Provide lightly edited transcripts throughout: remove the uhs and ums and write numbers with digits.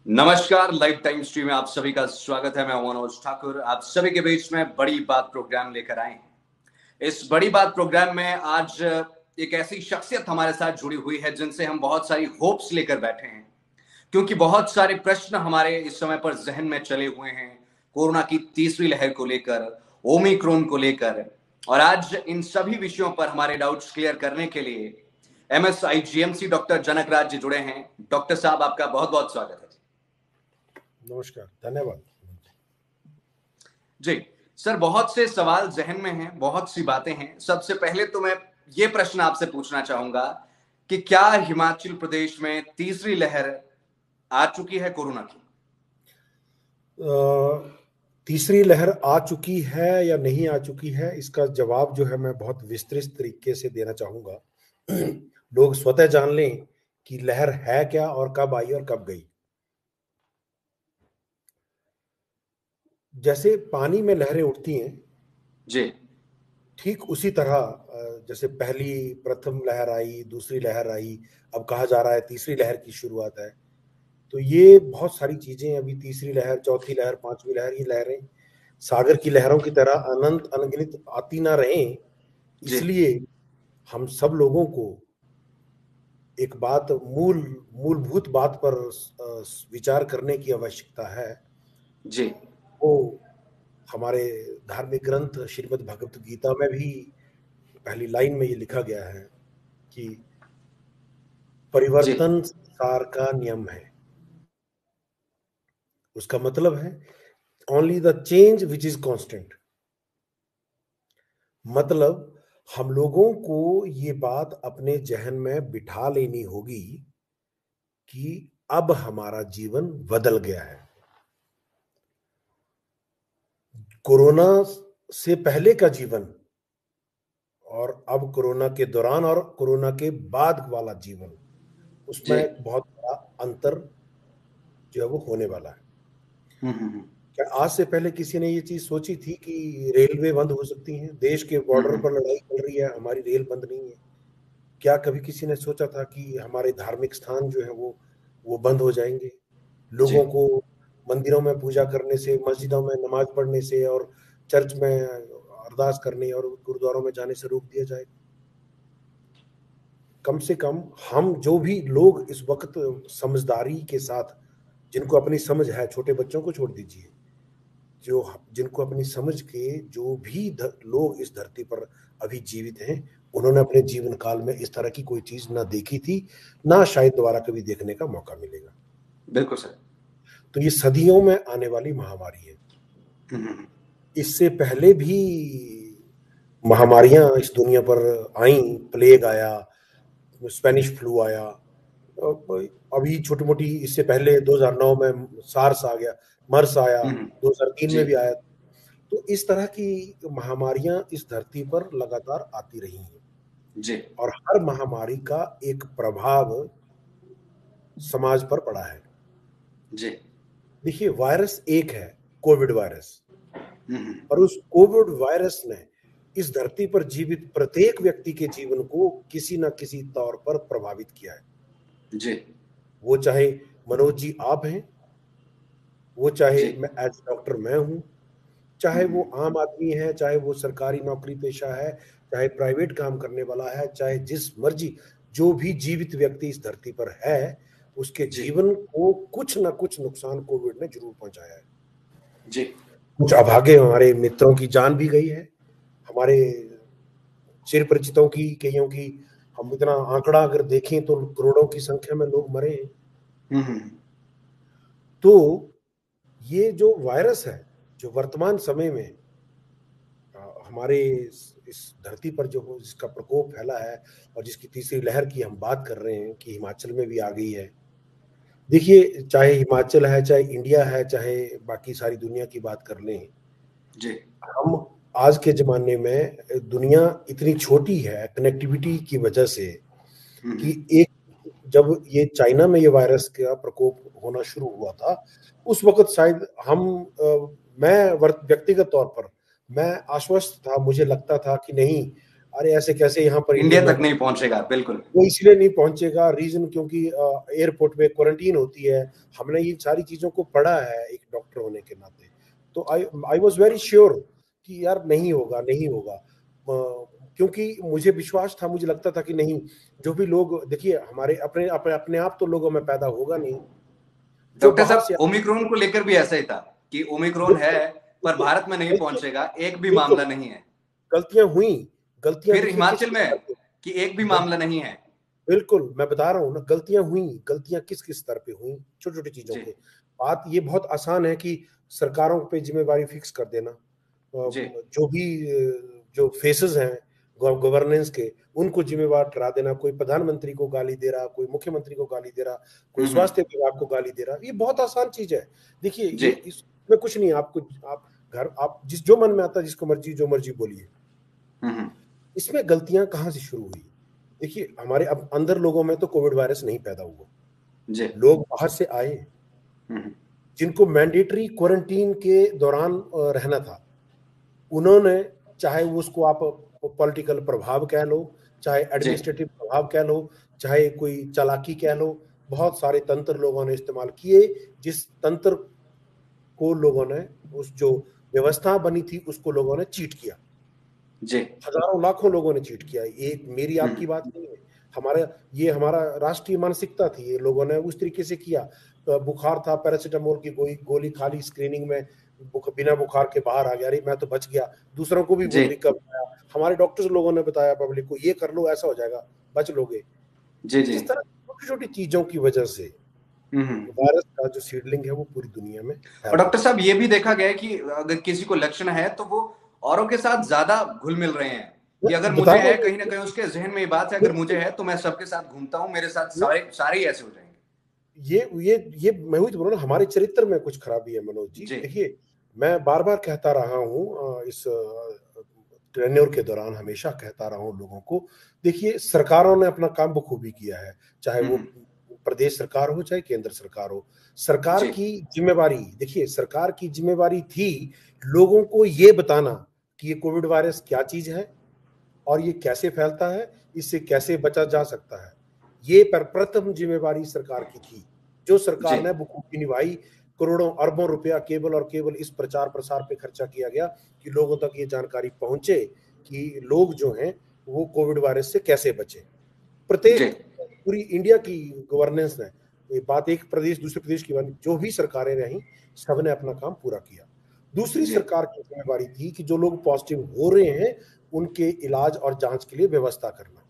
नमस्कार, live time stream में आप सभी का स्वागत है। मैं मनोज ठाकुर आप सभी के बीच में बड़ी बात प्रोग्राम लेकर आए हैं। इस बड़ी बात प्रोग्राम में आज एक ऐसी शख्सियत हमारे साथ जुड़ी हुई है जिनसे हम बहुत सारी होप्स लेकर बैठे हैं, क्योंकि बहुत सारे प्रश्न हमारे इस समय पर जहन में चले हुए हैं कोरोना की तीसरी लहर को लेकर, ओमिक्रॉन को लेकर। और आज इन सभी विषयों पर हमारे डाउट्स क्लियर करने के लिए MSIGMC डॉक्टर जनक राज जी जुड़े हैं। डॉक्टर साहब, आपका बहुत बहुत स्वागत है। नमस्कार, धन्यवाद जी सर, बहुत से सवाल जहन में हैं, बहुत सी बातें हैं। सबसे पहले तो मैं ये प्रश्न आपसे पूछना चाहूंगा कि क्या हिमाचल प्रदेश में तीसरी लहर आ चुकी है कोरोना की? तीसरी लहर आ चुकी है या नहीं आ चुकी है, इसका जवाब जो है मैं बहुत विस्तृत तरीके से देना चाहूंगा। लोग स्वतः जान लें कि लहर है क्या और कब आई और कब गई। जैसे पानी में लहरें उठती हैं जी, ठीक उसी तरह जैसे पहली प्रथम लहर आई, दूसरी लहर आई, अब कहा जा रहा है तीसरी लहर की शुरुआत है। तो ये बहुत सारी चीजें, अभी तीसरी लहर, चौथी लहर, पांचवी लहर, ये लहरें सागर की लहरों की तरह अनंत अनगिनत आती ना रहें, इसलिए हम सब लोगों को एक बात, मूलभूत बात पर विचार करने की आवश्यकता है। जी, वो हमारे धार्मिक ग्रंथ श्रीमद् भगवत गीता में भी पहली लाइन में ये लिखा गया है कि परिवर्तन संसार का नियम है। उसका मतलब है only the change which is constant. मतलब हम लोगों को ये बात अपने जहन में बिठा लेनी होगी कि अब हमारा जीवन बदल गया है। कोरोना से पहले का जीवन और अब कोरोना के दौरान और कोरोना के बाद वाला जीवन, उसमें एक बहुत बड़ा अंतर जो है वो होने वाला है। क्या आज से पहले किसी ने ये चीज सोची थी कि रेलवे बंद हो सकती है? देश के बॉर्डर पर लड़ाई चल रही है, हमारी रेल बंद नहीं है। क्या कभी किसी ने सोचा था कि हमारे धार्मिक स्थान जो है वो बंद हो जाएंगे? लोगों को मंदिरों में पूजा करने से, मस्जिदों में नमाज पढ़ने से और चर्च में अरदास करने और गुरुद्वारों में जाने से रोक दिया जाएगा? कम से कम हम जो भी लोग इस वक्त समझदारी के साथ, जिनको अपनी समझ है, छोटे बच्चों को छोड़ दीजिए, जो जिनको अपनी समझ के जो भी लोग इस धरती पर अभी जीवित हैं, उन्होंने अपने जीवन काल में इस तरह की कोई चीज ना देखी थी, ना शायद दोबारा कभी देखने का मौका मिलेगा। बिल्कुल सर। तो ये सदियों में आने वाली महामारी है। इससे पहले भी महामारियां इस दुनिया पर आई, प्लेग आया, स्पेनिश फ्लू आया, अभी छोटी मोटी, इससे पहले 2009 में सार्स आ गया, मर्स आया, 2003 में भी आया। तो इस तरह की महामारियां इस धरती पर लगातार आती रही हैं और हर महामारी का एक प्रभाव समाज पर पड़ा है। देखिए, वायरस एक है, कोविड वायरस, और उस कोविड वायरस ने इस धरती पर जीवित प्रत्येक व्यक्ति के जीवन को किसी न किसी तौर पर प्रभावित किया है। वो चाहे मनोज जी आप हैं, वो चाहे मैं एज डॉक्टर मैं हूं, चाहे वो आम आदमी है, चाहे वो सरकारी नौकरी पेशा है, चाहे प्राइवेट काम करने वाला है, चाहे जिस मर्जी, जो भी जीवित व्यक्ति इस धरती पर है, उसके जीवन को कुछ ना कुछ नुकसान कोविड ने जरूर पहुंचाया है। कुछ अभागे हमारे मित्रों की जान भी गई है, हमारे चिर परिचितों की, कईयों की, हम इतना आंकड़ा अगर देखें तो करोड़ों की संख्या में लोग मरे हैं। तो ये जो वायरस है, जो वर्तमान समय में हमारे इस धरती पर जो जिसका प्रकोप फैला है और जिसकी तीसरी लहर की हम बात कर रहे हैं कि हिमाचल में भी आ गई है। देखिए, चाहे हिमाचल है, चाहे इंडिया है, चाहे बाकी सारी दुनिया की बात कर लें, हम आज के जमाने में, दुनिया इतनी छोटी है कनेक्टिविटी की वजह से कि जब ये चाइना में ये वायरस का प्रकोप होना शुरू हुआ था, उस वक्त शायद मैं व्यक्तिगत तौर पर मैं आश्वस्त था, मुझे लगता था कि नहीं, अरे ऐसे कैसे यहाँ पर इंडिया इंडिया तक नहीं पहुंचेगा। बिल्कुल, वो इसलिए नहीं पहुंचेगा, रीजन क्योंकि एयरपोर्ट पे क्वारंटीन होती है। हमने ये सारी चीजों को पढ़ा है एक डॉक्टर होने के नाते। तो आई वाज वेरी श्योर कि यार नहीं होगा, नहीं होगा, क्योंकि मुझे विश्वास था, मुझे लगता था कि नहीं, जो भी लोग, देखिए हमारे अपने अपने अपने आप तो लोगों में पैदा होगा नहीं, जो डॉक्टर बाहर साहब से ओमिक्रॉन को लेकर भी ऐसा ही था कि ओमिक्रॉन है बिल्कुल पर देखिए, भारत में नहीं गलतियां पहुंचेगा, एक भी बिल्कुल मामला नहीं है। गलतियां हुई, गलतियां फिर देखिए किस हिमाचल किस में स्तर पे, कि एक भी मामला नहीं है। बिल्कुल मैं बता रहा हूँ ना, गलतियां हुई, गलतियां किस किस स्तर पे हुई, छोटी छोटी चीजों जी के। बात ये बहुत आसान है कि सरकारों पे जिम्मेवारी फिक्स कर देना, जी। जो भी जो फेसेस हैं गवर्नेंस के, उनको जिम्मेवार ठहरा देना। कोई प्रधानमंत्री को गाली दे रहा, कोई मुख्यमंत्री को गाली दे रहा, कोई हम्म। स्वास्थ्य विभाग को गाली दे रहा, ये बहुत आसान चीज है। देखिए जी। ये इसमें कुछ नहीं है, आपको आप घर आप जिस जो मन में आता है, जिसको मर्जी जो मर्जी बोलिए। हम्म। इसमें गलतियां कहाँ से शुरू हुई? देखिए हमारे अब अंदर लोगों में तो कोविड वायरस नहीं पैदा हुआ, जी। लोग बाहर से आए हम्म। जिनको मैंडेटरी क्वारंटीन के दौरान रहना था। उन्होंने, चाहे वो उसको आप पॉलिटिकल प्रभाव कह लो, चाहे जी। एडमिनिस्ट्रेटिव प्रभाव कह लो, चाहे कोई चालाकी कह लो, बहुत सारे तंत्र लोगों ने इस्तेमाल किए। जिस तंत्र को लोगों ने, उस जो व्यवस्था बनी थी उसको लोगों ने चीट किया। जी। हजारों लाखों लोगों ने चीट किया। एक मेरी आपकी हम्म। बात नहीं है, हमारा ये हमारा राष्ट्रीय मानसिकता थी। ये लोगों ने उस तरीके से किया। बुखार था, पैरासीटामोल की गोली खा ली स्क्रीनिंग में, बिना बुखार के बाहर आ गया, अरे मैं तो बच गया, दूसरों को भी वो जी तरीका बताया। हमारे डॉक्टर्स लोगों ने बताया पब्लिक को, ये कर लो ऐसा हो जाएगा, बच लोगे। जी। जी। इस तरह छोटी छोटी चीजों की वजह से हम्म। वायरस का जो सीडलिंग है वो पूरी दुनिया में और फैल डॉक्टर गया। साहब ये भी देखा गया है कि अगर किसी को लक्षण है तो वो औरों के साथ ज्यादा घुल मिल रहे हैं कि अगर मैं बता मुझे रहा है, हूँ, कहीं ना कहीं उसके जहन में ये बात है, अगर मुझे बिल्कुल है तो मैं सबके साथ घूमता हूं, मेरे साथ सारे सारे ही ऐसे हो जाएंगे। ये मैं वही तो बोल रहा हूं, हमारे चरित्र में कुछ खराबी है मनोज जी। जी। देखिए मैं बार बार कहता रहा हूँ, इस टेन्योर के दौरान हमेशा कहता रहा हूँ लोगों को, देखिए सरकारों ने अपना काम बखूबी किया है, चाहे वो हम्म। प्रदेश सरकार हो चाहे केंद्र सरकार हो। सरकार जी। की जिम्मेवारी, देखिए सरकार की जिम्मेवारी थी लोगों को ये बताना कि ये कोविड वायरस क्या चीज है और ये कैसे फैलता है, इससे कैसे बचा जा सकता है। ये प्रथम जिम्मेवारी सरकार की थी, जो जी। सरकार ने बखूबी निभाई। करोड़ों अरबों रुपया केवल और केवल इस प्रचार प्रसार पे खर्चा किया गया कि लोगों तक ये जानकारी पहुंचे कि लोग जो हैं वो कोविड वायरस से कैसे बचे। जी। प्रत्येक पूरी इंडिया की गवर्नेंस ने, ये बात एक प्रदेश दूसरे प्रदेश की बात, जो भी सरकारें रहीं सबने अपना काम पूरा किया। दूसरी जी। सरकार की जिम्मेवारी थी कि जो लोग पॉजिटिव हो रहे हैं उनके इलाज और जांच के लिए व्यवस्था करना।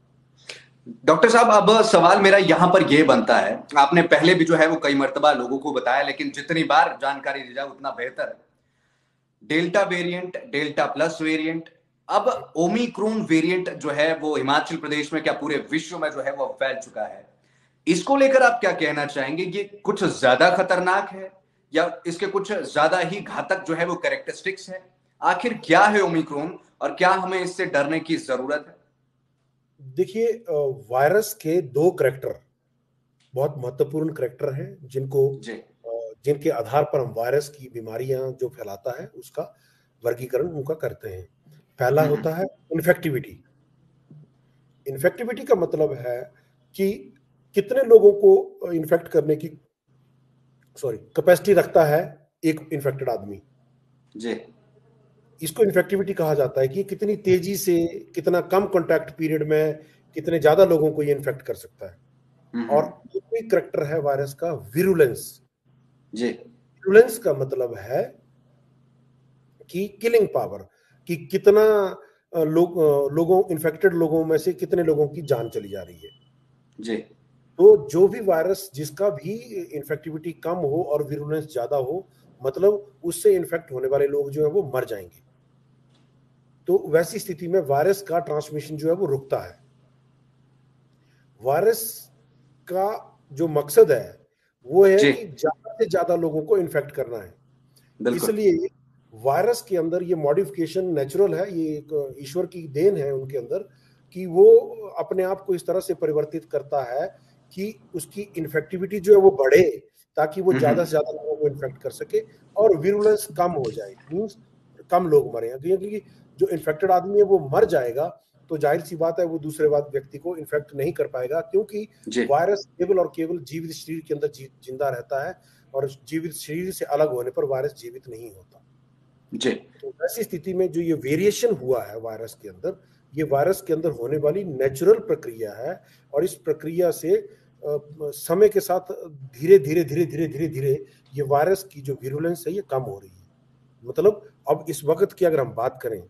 डॉक्टर साहब अब सवाल मेरा यहां पर यह बनता है, आपने पहले भी जो है वो कई मर्तबा लोगों को बताया, लेकिन जितनी बार जानकारी दी जाए उतना बेहतर है। Delta variant, delta plus variant, अब ओमिक्रॉन वेरिएंट जो है वो हिमाचल प्रदेश में क्या पूरे विश्व में जो है वो फैल चुका है। इसको लेकर आप क्या कहना चाहेंगे? ये कुछ ज्यादा खतरनाक है या इसके कुछ ज्यादा ही घातक जो है वो कैरेक्टरिस्टिक्स है? आखिर क्या है ओमिक्रॉन और क्या हमें इससे डरने की जरूरत है? देखिए वायरस के दो करैक्टर बहुत महत्वपूर्ण करैक्टर हैं, जी। जिनके आधार पर हम वायरस की बीमारियां जो फैलाता है उसका वर्गीकरण उनका करते हैं। पहला हम्म। होता है इन्फेक्टिविटी। इन्फेक्टिविटी का मतलब है कि कितने लोगों को इन्फेक्ट करने की, सॉरी, कैपेसिटी रखता है एक इन्फेक्टेड आदमी। जी। इसको इन्फेक्टिविटी कहा जाता है कि कितनी तेजी से, कितना कम कॉन्टैक्ट पीरियड में कितने ज्यादा लोगों को ये इन्फेक्ट कर सकता है। और हम्म। दूसरी करैक्टर है वायरस का विरुलेंस। जी। विरुलेंस का मतलब है कि किलिंग पावर, कि कितना लोगों, इन्फेक्टेड लोगों में से कितने लोगों की जान चली जा रही है। जी। तो जो भी वायरस जिसका भी इन्फेक्टिविटी कम हो और विरुलेंस ज्यादा हो, मतलब उससे इन्फेक्ट होने वाले लोग जो है वो मर जाएंगे। तो वैसी स्थिति में वायरस का ट्रांसमिशन जो है वो रुकता है। वायरस का जो मकसद है वो है जी। कि ज्यादा से ज्यादा लोगों को इन्फेक्ट करना है। बिल्कुल। इसलिए वायरस के अंदर ये मॉडिफिकेशन नेचुरल है, ये एक ईश्वर की देन है उनके अंदर, कि वो अपने आप को इस तरह से परिवर्तित करता है कि उसकी इन्फेक्टिविटी जो है वो बढ़े, ताकि वो ज्यादा से ज्यादा लोगों को इन्फेक्ट कर सके और विरुलेंस कम हो जाए, मींस कम लोग मरे। क्योंकि जो इन्फेक्टेड आदमी है वो मर जाएगा तो जाहिर सी बात है वो दूसरे व्यक्ति को इन्फेक्ट नहीं कर पाएगा, क्योंकि वायरस केवल और केवल जीवित शरीर के अंदर जिंदा रहता है और जीवित शरीर से अलग होने पर वायरस जीवित नहीं होता जी। तो ऐसी स्थिति में जो ये वेरिएशन हुआ है वायरस के अंदर, ये वायरस के अंदर होने वाली नेचुरल प्रक्रिया है और इस प्रक्रिया से समय के साथ धीरे धीरे धीरे धीरे धीरे धीरे ये वायरस की जो विरुलेंस है ये कम हो रही है। मतलब अब इस वक्त की अगर हम बात करें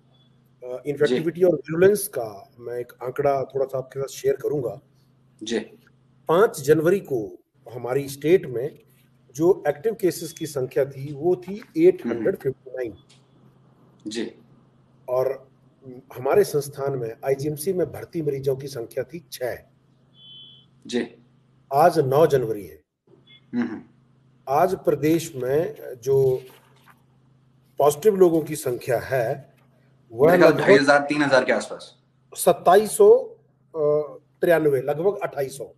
इन्फेक्टिविटी और विरुलेंस का, मैं एक आंकड़ा थोड़ा सा आपके साथ शेयर करूंगा जी। 5 जनवरी को हमारी स्टेट में जो एक्टिव केसेस की संख्या थी वो थी 859 जी। और हमारे संस्थान में आईजीएमसी में भर्ती मरीजों की संख्या थी 6 जी। आज 9 जनवरी है। आज प्रदेश में जो पॉजिटिव लोगों की संख्या है वह लगभग 2,500-3,000 के आसपास, 2793, लगभग 2800,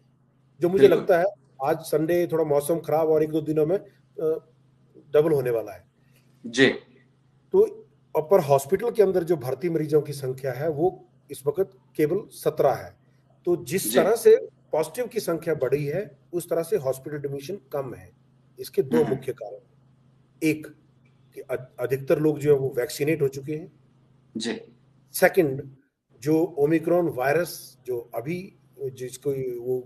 जो मुझे लगता है आज संडे थोड़ा मौसम खराब और 1-2 दिनों में डबल होने वाला है जी। तो पर हॉस्पिटल के अंदर जो भर्ती मरीजों की संख्या है वो इस वक्त केवल 17 है। तो जिस तरह से पॉजिटिव की संख्या बढ़ी है उस तरह से हॉस्पिटल एडमिशन कम है। इसके 2 मुख्य कारण, एक कि अधिकतर लोग जो है वो वैक्सीनेट हो चुके हैं जी। सेकंड, जो ओमिक्रॉन वायरस जो अभी जिसको वो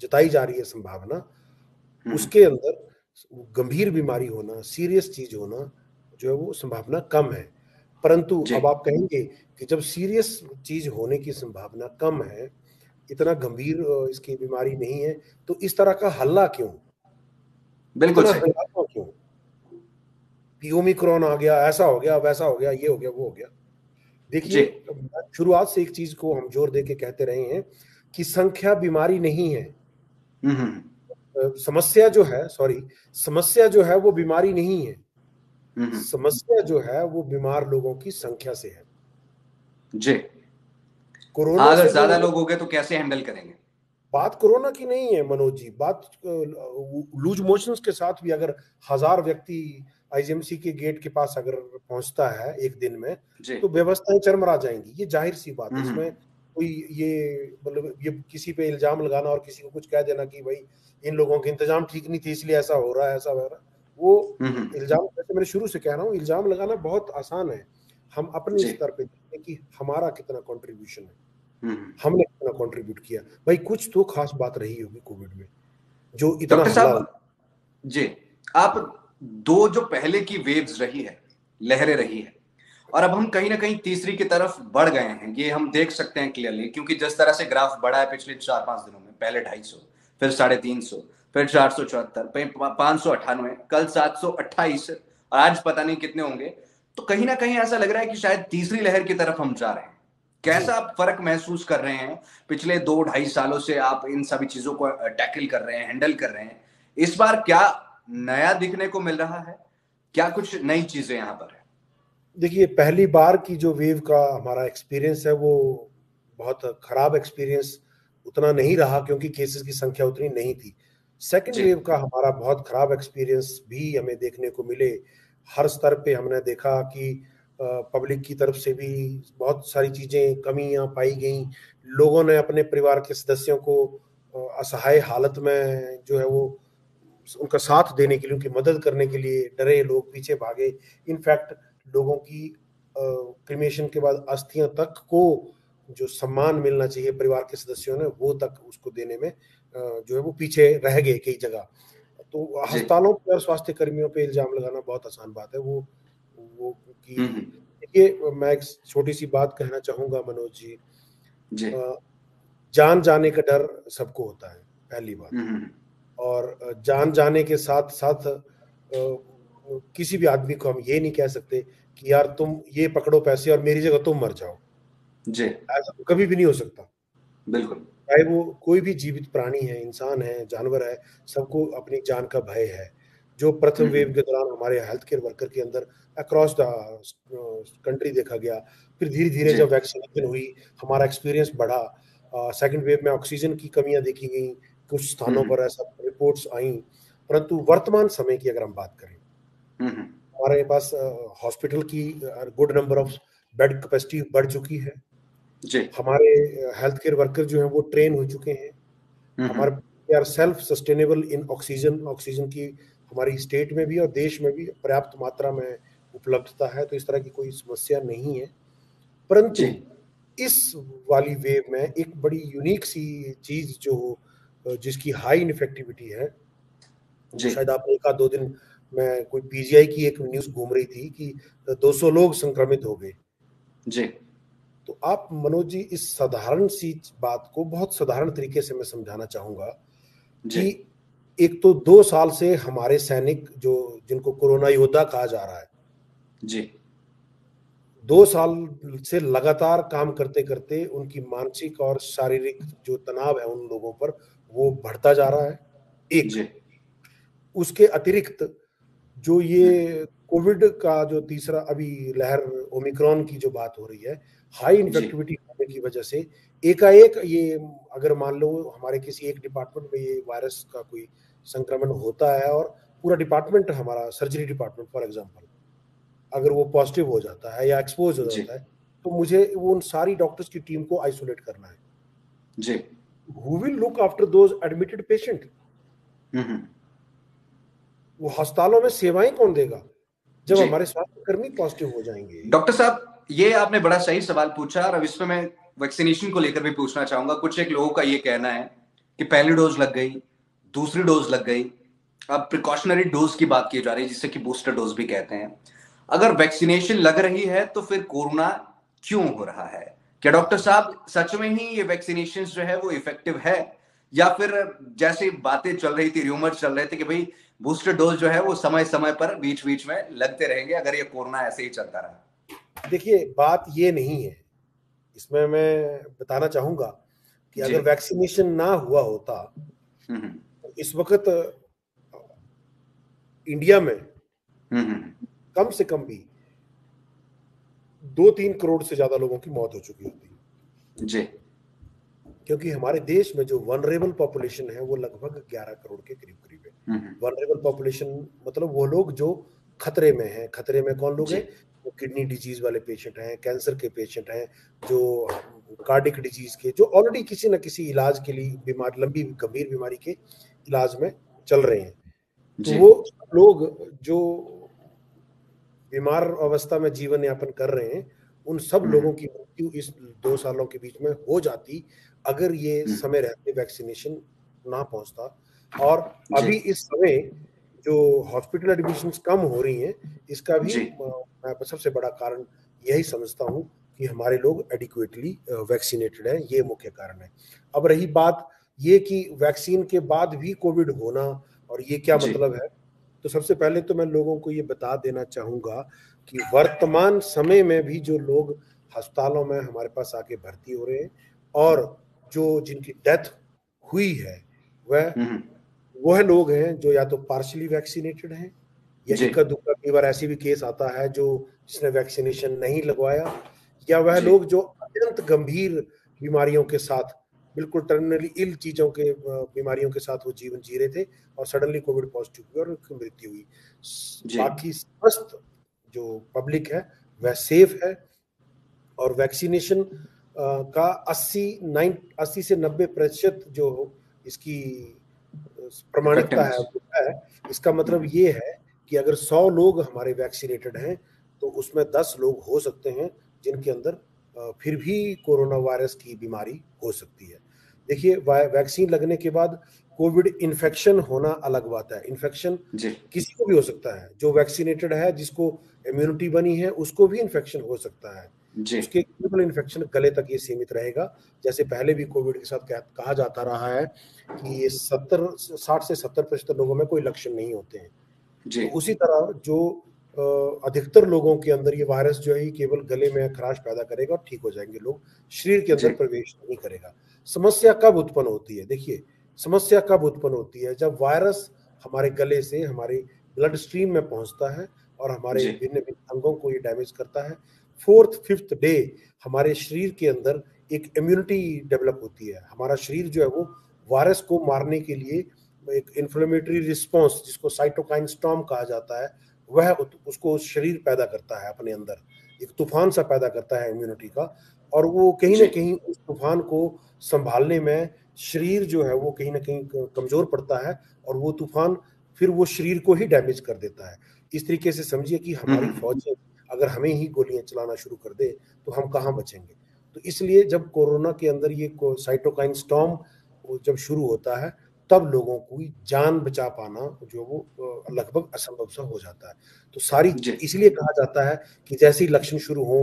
जताई जा रही है संभावना, उसके अंदर गंभीर बीमारी होना, सीरियस चीज होना जो है वो संभावना कम है। परंतु अब आप कहेंगे कि जब सीरियस चीज होने की संभावना कम है, इतना गंभीर इसकी बीमारी नहीं है, तो इस तरह का हल्ला क्यों, बिल्कुल हंगामा क्यों कि ओमिक्रॉन आ गया, ऐसा हो गया, वैसा हो गया, ये हो गया, वो हो गया। देखिए शुरुआत से एक चीज को हम जोर देके कहते रहे हैं कि संख्या बीमारी नहीं है। समस्या जो है वो बीमारी नहीं है। समस्या जो है वो बीमार लोगों की संख्या से है। जी। कोरोना अगर ज्यादा लोग हो गए तो कैसे हैंडल करेंगे? बात कोरोना की नहीं है मनोज जी, बात लूज मोशंस के साथ भी अगर 1000 व्यक्ति आईजीएमसी के गेट के पास अगर पहुंचता है एक दिन में तो व्यवस्थाएं चरमरा जाएंगी। ये जाहिर सी बात है। इसमें कोई ये मतलब ये किसी पे इल्जाम लगाना और किसी को कुछ कह देना कि भाई इन लोगों के इंतजाम ठीक नहीं थे इसलिए ऐसा हो रहा है, ऐसा हो रहा है, वो इल्जाम, जैसे मैंने शुरू से कह रहा हूँ, इल्जाम लगाना बहुत आसान है। हम अपने स्तर पे देखें कि हमारा कितना कंट्रीब्यूशन है, हमने कितना कंट्रीब्यूट किया। भाई कुछ तो खास बात रही होगी कोविड में जो इतना डॉक्टर साहब जी, आप 2 जो पहले की वेव्स रही है, लहरें रही है, और अब हम कहीं ना कहीं तीसरी की तरफ बढ़ गए हैं, ये हम देख सकते हैं क्लियरली, क्योंकि जिस तरह से ग्राफ बढ़ा है पिछले 4-5 दिनों में, पहले 250, फिर 350, फिर 474, 598, कल 728 और आज पता नहीं कितने होंगे। तो कहीं ना कहीं ऐसा लग रहा है कि शायद तीसरी लहर की तरफ हम जा रहे हैं। कैसा आप फर्क महसूस कर रहे हैं? पिछले 2-2.5 सालों से आप इन सभी चीजों को टैकल कर रहे हैं, हैंडल कर रहे हैं, इस बार क्या नया दिखने को मिल रहा है? क्या कुछ नई चीजें यहां पर है? देखिए पहली बार की जो वेव का हमारा एक्सपीरियंस है वो बहुत खराब एक्सपीरियंस उतना नहीं रहा क्योंकि केसेस की संख्या उतनी नहीं थी। सेकंड वेव का हमारा बहुत खराब एक्सपीरियंस भी हमें देखने को मिले। हर स्तर पे हमने देखा कि पब्लिक की तरफ से भी बहुत सारी चीजें, कमियां पाई गई। लोगों ने अपने परिवार के सदस्यों को असहाय हालत में जो है वो उनका साथ देने के लिए, उनकी मदद करने के लिए डरे, लोग पीछे भागे। इनफैक्ट लोगों की क्रिमेशन के बाद अस्थियां तक को जो सम्मान मिलना चाहिए परिवार के सदस्यों ने, वो तक उसको देने में जो है वो पीछे रह गए कई जगह। तो अस्पतालों पर स्वास्थ्य कर्मियों पे इल्जाम लगाना बहुत आसान बात है। वो कि देखिए मैं एक छोटी सी बात कहना चाहूंगा मनोज जी, जान जाने का डर सबको होता है, पहली बात। और जान जाने के साथ साथ किसी भी आदमी को हम ये नहीं कह सकते कि यार तुम ये पकड़ो पैसे और मेरी जगह तुम मर जाओ जी। ऐसा तो कभी भी नहीं हो सकता। बिल्कुल, चाहे वो कोई भी जीवित प्राणी है, इंसान है, जानवर है, सबको अपनी जान का भय है। जो प्रथम वेव के दौरान हमारे हेल्थ केयर वर्कर के अंदर अक्रॉस द कंट्री देखा गया, फिर धीरे धीरे जब वैक्सीनेशन हुई हमारा एक्सपीरियंस बढ़ा। सेकंड वेव में ऑक्सीजन की कमियां देखी गई, कुछ स्थानों पर ऐसा रिपोर्ट्स आई। परंतु वर्तमान समय की अगर हम बात करें, हमारे पास हॉस्पिटल की good number of bed capacity बढ़ चुकी है। जी। हमारे हेल्थ केयर वर्कर जो हैं वो ट्रेन हो चुके हैं। हमारे we are self sustainable in oxygen. Oxygen की हमारी स्टेट में भी और देश में भी पर्याप्त मात्रा में उपलब्धता है, तो इस तरह की कोई समस्या नहीं है। परंतु जी। इस वाली वेव में एक बड़ी यूनिक सी चीज जो जिसकी हाई इनफेक्टिविटी है, वो जी। शायद आपने एक आध दो दिन में कोई पीजीआई की एक न्यूज घूम रही थी कि 200 लोग संक्रमित हो गए। जी। तो आप मनोज जी इस साधारण सी बात को बहुत साधारण तरीके से मैं समझाना चाहूंगा जी। कि एक तो 2 साल से हमारे सैनिक जो जिनको कोरोना योद्धा कहा जा रहा है, जी। 2 साल से लगातार काम करते करते उनकी मानसिक और शारीरिक जो तनाव है उन लोगों पर वो बढ़ता जा रहा है। एक जी। उसके अतिरिक्त जो ये कोविड का जो तीसरा अभी लहर ओमिक्रॉन की जो बात हो रही है, हाई जी। इन्फेक्टिविटी होने की वजह से एकाएक ये अगर मान लो हमारे किसी एक डिपार्टमेंट में ये वायरस का कोई संक्रमण होता है और पूरा डिपार्टमेंट हमारा सर्जरी डिपार्टमेंट फॉर एग्जांपल अगर वो पॉजिटिव हो जाता है या एक्सपोज हो जी। जाता है, तो मुझे वो उन सारी डॉक्टर्स की टीम को आइसोलेट करना है। जी। Who will look after those admitted patient? वो अस्पतालों में सेवाएं कौन देगा जब जी। हमारे स्वास्थ्य कर्मी पॉजिटिव हो जाएंगे? डॉक्टर साहब, ये आपने बड़ा सही सवाल पूछा और अब इसमें मैं वैक्सीनेशन को लेकर भी पूछना चाहूंगा। कुछ एक लोगों का ये कहना है कि पहली डोज लग गई, दूसरी डोज लग गई, अब प्रिकॉशनरी डोज की बात की जा रही है जिसे कि बूस्टर डोज भी कहते हैं। अगर वैक्सीनेशन लग रही है तो फिर कोरोना क्यों हो रहा है? क्या डॉक्टर साहब सच में ही ये वैक्सीनेशन जो है वो इफेक्टिव है, या फिर जैसे बातें चल रही थी, र्यूमर चल रहे थे कि भाई बूस्टर डोज जो है वो समय समय पर बीच बीच में लगते रहेंगे अगर ये कोरोना ऐसे ही चलता रहा? देखिए, बात ये नहीं है। इसमें मैं बताना चाहूंगा कि जी। अगर वैक्सीनेशन ना हुआ होता हम्म। तो इस वक्त इंडिया में हम्म। कम से कम भी 2-3 करोड़ से ज्यादा लोगों की मौत हो चुकी होती, जी। क्योंकि हमारे देश में जो वनरेबल पॉपुलेशन है वो लगभग 11 करोड़ के करीब करीब है। वनरेबल पॉपुलेशन मतलब वो लोग जो खतरे में हैं। खतरे में कौन लोग जी। हैं? वो किडनी डिजीज वाले पेशेंट हैं, कैंसर के पेशेंट हैं, जो कार्डिक डिजीज के, जो ऑलरेडी किसी न किसी इलाज के लिए बीमार, लंबी गंभीर बीमारी के इलाज में चल रहे हैं। तो जी। वो लोग जो बीमार अवस्था में जीवन यापन कर रहे हैं, उन सब लोगों की मृत्यु इस 2 सालों के बीच में हो जाती अगर ये समय रहते वैक्सीनेशन ना पहुंचता। और जी। अभी इस समय जो हॉस्पिटल एडमिशंस कम हो रही हैं, इसका भी जी। मैं सबसे बड़ा कारण यही समझता हूं कि हमारे लोग एडिक्वेटली वैक्सीनेटेड हैं। ये मुख्य कारण है। अब रही बात ये कि वैक्सीन के बाद भी कोविड होना और ये क्या जी। मतलब है, तो सबसे पहले तो मैं लोगों को ये बता देना चाहूंगा कि वर्तमान समय में भी जो लोग अस्पतालों में हमारे पास आके भर्ती हो रहे हैं और जो जिनकी डेथ हुई है, वह लोग हैं जो या तो पार्शली वैक्सीनेटेड हैं या जी। इक्का दुक्का कई बार ऐसी भी केस आता है जो जिसने वैक्सीनेशन नहीं लगवाया, या वह जी। लोग जो अत्यंत गंभीर बीमारियों के साथ, बिल्कुल टर्मिनली इल चीजों के बीमारियों के साथ वो जीवन जी रहे थे और सडनली कोविड पॉजिटिव हुई और उनकी मृत्यु हुई। जी। बाकी समस्त जो पब्लिक है वह सेफ है और वैक्सीनेशन का 80 से 90% जो इसकी प्रमाणिकता है इफेक्टिवनेस। वो है। इसका मतलब ये है कि अगर 100 लोग हमारे वैक्सीनेटेड हैं तो उसमें 10 लोग हो सकते हैं जिनके अंदर फिर भी कोरोना वायरस की बीमारी हो सकती है। देखिए, वैक्सीन लगने के बाद कोविड इन्फेक्शन होना अलग बात है। इन्फेक्शन जी। किसी को भी हो सकता है। जो वैक्सीनेटेड है, जिसको इम्यूनिटी बनी है, उसको भी इन्फेक्शन हो सकता है। जी। उसके केवल इन्फेक्शन गले तक ये सीमित रहेगा। जैसे पहले भी कोविड के साथ कहा जाता रहा है कि ये 60 से 70% लोगों में कोई लक्षण नहीं होते हैं। जी। तो उसी तरह जो अधिकतर लोगों के अंदर ये वायरस जो है केवल गले में खराश पैदा करेगा और ठीक हो जाएंगे लोग, शरीर के अंदर जी। प्रवेश नहीं करेगा। समस्या कब उत्पन्न होती है? देखिए, समस्या कब उत्पन्न होती है? जब वायरस हमारे गले से हमारे ब्लड स्ट्रीम में पहुंचता है और हमारे जी। भिन्न भिन्न अंगों को ये डैमेज करता है। 4th-5th डे हमारे शरीर के अंदर एक इम्यूनिटी डेवलप होती है। हमारा शरीर जो है वो वायरस को मारने के लिए एक इन्फ्लेमेटरी रिस्पॉन्स, जिसको साइटोकाइन स्टॉर्म कहा जाता है, वह उसको शरीर पैदा करता है अपने अंदर। एक तूफान सा पैदा करता है इम्यूनिटी का। और वो कहीं ना कहीं उस तूफान को संभालने में शरीर जो है वो कहीं ना कहीं कमजोर पड़ता है, और वो तूफान फिर वो शरीर को ही डैमेज कर देता है। इस तरीके से समझिए कि हमारी फौजें अगर हमें ही गोलियां चलाना शुरू कर दे तो हम कहाँ बचेंगे। तो इसलिए जब कोरोना के अंदर ये साइटोकाइन स्टॉर्म जब शुरू होता है, तब लोगों की जान बचा पाना जो वो लगभग असंभव सा हो जाता है। तो सारी इसलिए कहा जाता है कि जैसे ही लक्षण शुरू हो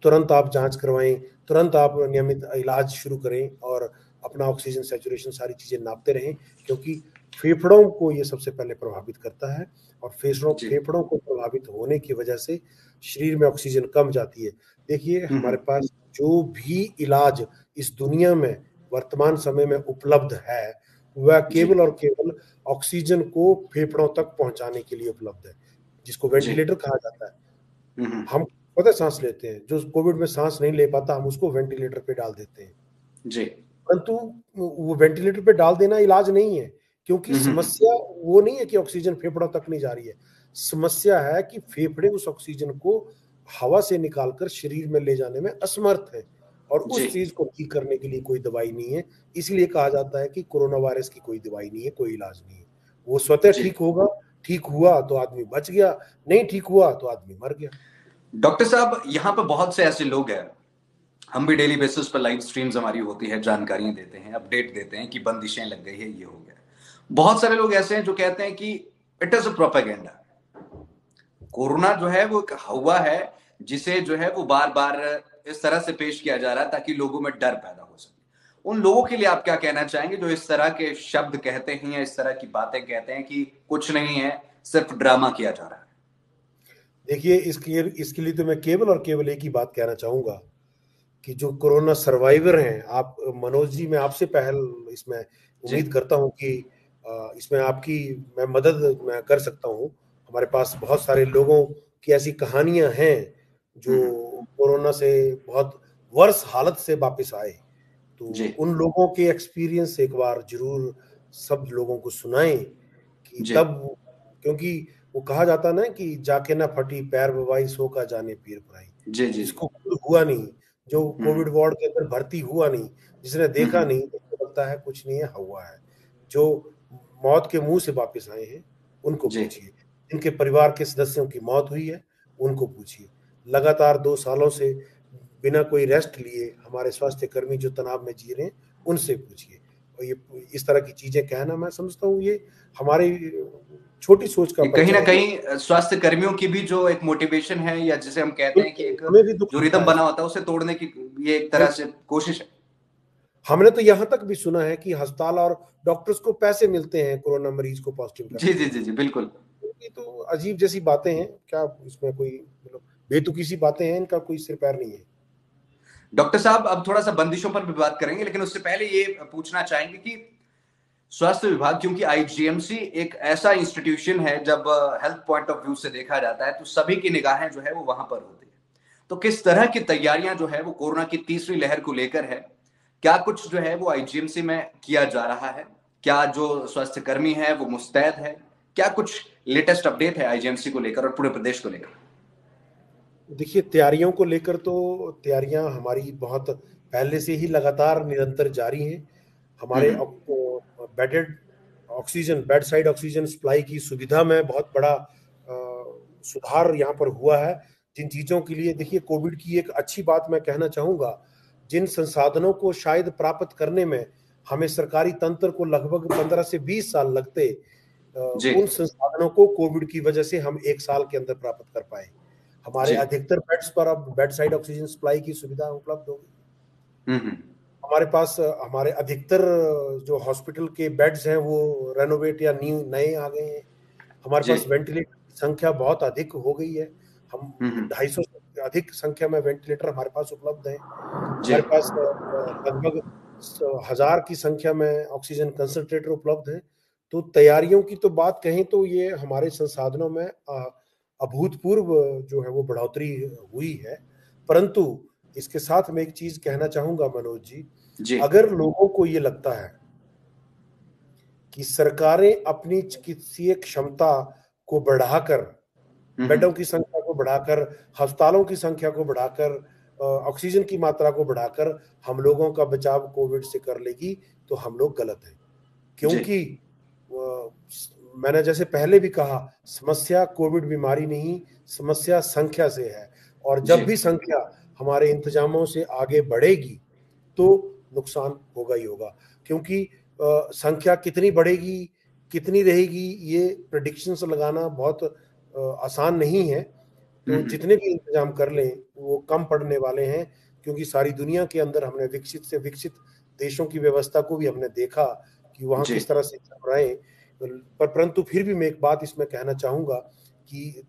तुरंत आप जांच करवाएं, तुरंत आप नियमित इलाज शुरू करें और अपना ऑक्सीजन सैचुरेशन सारी चीजें नापते रहें, क्योंकि फेफड़ों को ये सबसे पहले प्रभावित करता है, और फेफड़ों को प्रभावित होने की वजह से शरीर में ऑक्सीजन कम जाती है। देखिए हमारे पास जो भी इलाज इस दुनिया में वर्तमान समय में उपलब्ध है वह केवल और केवल ऑक्सीजन को फेफड़ों तक पहुंचाने के लिए उपलब्ध है, जिसको वेंटिलेटर कहा जाता है। हम पता सांस लेते हैं, जो कोविड में सांस नहीं ले पाता हम उसको वेंटिलेटर पे डाल देते हैं जी, परंतु वो वेंटिलेटर पे डाल देना इलाज नहीं है, क्योंकि समस्या वो नहीं है कि ऑक्सीजन फेफड़ों तक नहीं जा रही है। समस्या है कि फेफड़े उस ऑक्सीजन को हवा से निकालकर शरीर में ले जाने में असमर्थ है, और उस चीज को ठीक करने के लिए कोई दवाई नहीं है। इसलिए कहा जाता है कि कोरोना वायरस की कोई दवाई नहीं है, कोई इलाज नहीं है। वो स्वतः ठीक होगा, ठीक हुआ तो आदमी बच गया, नहीं ठीक हुआ तो आदमी मर गया। डॉक्टर साहब, यहाँ पर बहुत से ऐसे लोग हैं, हम भी डेली बेसिस पर लाइव स्ट्रीम्स हमारी होती है, जानकारियां देते हैं, अपडेट देते हैं कि बंदिशें लग गई है, ये हो गया। बहुत सारे लोग ऐसे हैं जो कहते हैं कि it is a propaganda, corona जो है वो एक हवा है जिसे जो है वो बार बार इस तरह से पेश किया जा रहा है ताकि लोगों में डर पैदा हो सके। उन लोगों के लिए आप क्या कहना चाहेंगे जो इस तरह के शब्द कहते हैं या इस तरह की बातें कहते हैं कि कुछ नहीं है, सिर्फ ड्रामा किया जा रहा है? देखिए इसके लिए तो मैं केवल और केवल एक ही बात कहना चाहूंगा कि जो कोरोना सर्वाइवर हैं, आप मनोज जी, मैं आपसे पहल इसमें उम्मीद करता हूं कि इसमें आपकी मैं मदद मैं कर सकता हूं। हमारे पास बहुत सारे लोगों की ऐसी कहानियां हैं जो कोरोना से बहुत वर्ष हालत से वापस आए, तो उन लोगों के एक्सपीरियंस एक बार जरूर सब लोगों को सुनाएं कि तब, क्योंकि वो कहा जाता ना कि जाके ना फटी पैर बवाई सो का जाने पीर पराई। जिसको खुद हुआ नहीं, जो कोविड वार्ड के अंदर भर्ती हुआ नहीं, जिसने देखा नहीं, उसको लगता है कुछ नहीं है, हुआ है। जो मौत के मुंह से वापस आए हैं उनको पूछिए, जिनके परिवार के सदस्यों की मौत हुई है उनको पूछिए, लगातार 2 सालों से बिना कोई रेस्ट लिए हमारे स्वास्थ्य कर्मी जो तनाव में जी रहे हैं उनसे पूछिए। और ये इस तरह की चीजें कहना, मैं समझता हूँ ये हमारी छोटी सोच का कहीं ना कहीं स्वास्थ्य कर्मियों की भी जो एक मोटिवेशन है, या जिसे हम कहते हैं कि एक जो रिदम बना होता है उसे तोड़ने की ये एक तरह से कोशिश है। हमने तो यहाँ तक भी सुना है कि अस्पताल और डॉक्टर्स को पैसे मिलते हैं कोरोना मरीज को पॉजिटिव करने। जी, बिल्कुल। ये तो अजीब जैसी बातें हैं, क्या इसमें कोई मतलब बेतुकी सी बातें हैं, इनका कोई सिर पैर नहीं है। डॉक्टर साहब, अब थोड़ा सा बंदिशों पर भी बात करेंगे, लेकिन उससे पहले ये पूछना चाहेंगे कि स्वास्थ्य विभाग, क्योंकि आईजीएमसी एक ऐसा इंस्टीट्यूशन है, जब हेल्थ पॉइंट ऑफ व्यू से देखा जाता है तो सभी की निगाहें जो है वो वहां पर होती है। तो किस तरह की तैयारियां जो है वो कोरोना की तीसरी लहर को लेकर है? क्या कुछ जो है वो आईजीएमसी में किया जा रहा है? क्या जो स्वास्थ्य कर्मी है वो मुस्तैद है? क्या कुछ लेटेस्ट अपडेट है आईजीएमसी को लेकर और पूरे प्रदेश को लेकर? देखिए, तैयारियों को लेकर तो तैयारियां हमारी बहुत पहले से ही लगातार निरंतर जारी हैं। हमारे बेड साइड ऑक्सीजन सप्लाई की सुविधा में बहुत बड़ा सुधार यहाँ पर हुआ है। जिन चीज़ों के लिए, देखिए कोविड की एक अच्छी बात मैं कहना चाहूँगा, जिन संसाधनों को शायद प्राप्त करने में हमें सरकारी तंत्र को लगभग 15 से 20 साल लगते, उन संसाधनों को कोविड की वजह से हम 1 साल के अंदर प्राप्त कर पाए। हमारे अधिकतर बेड्स पर अब बेड साइड ऑक्सीजन सप्लाई की सुविधा उपलब्ध होगी। हमारे पास हमारे अधिकतर जो हॉस्पिटल के बेड्स हैं वो रेनोवेट या न्यू नए आ गए हैं। हमारे पास वेंटिलेटर की संख्या बहुत अधिक हो गई है। हम 250 से अधिक संख्या में वेंटिलेटर हमारे पास उपलब्ध है। हमारे पास लगभग 1000 की संख्या में ऑक्सीजन कंसंट्रेटर उपलब्ध है। तो तैयारियों की तो बात कहें तो ये हमारे संसाधनों में अभूतपूर्व जो है वो बढ़ोतरी हुई है। परंतु इसके साथ मैं एक चीज कहना चाहूंगा मनोज जी, अगर लोगों को ये लगता है कि सरकारें अपनी चिकित्सीय क्षमता को बढ़ाकर, बेडों की संख्या को बढ़ाकर, अस्पतालों की संख्या को बढ़ाकर ऑक्सीजन की मात्रा को बढ़ाकर हम लोगों का बचाव कोविड से कर लेगी तो हम लोग गलत हैं, क्योंकि मैंने जैसे पहले भी कहा, समस्या कोविड बीमारी नहीं, समस्या संख्या से है। और जब भी संख्या हमारे इंतजामों से आगे बढ़ेगी तो नुकसान होगा ही होगा, क्योंकि संख्या कितनी बढ़ेगी, कितनी रहेगी, ये प्रेडिक्शंस लगाना बहुत आसान नहीं है। तो जितने भी इंतजाम कर लें वो कम पड़ने वाले हैं, क्योंकि सारी दुनिया के अंदर हमने विकसित से विकसित देशों की व्यवस्था को भी हमने देखा कि वहाँ किस तरह से चल रहे हैं। पर परंतु फिर भी मैं एक बात इसमें कहना चाहूँगा कि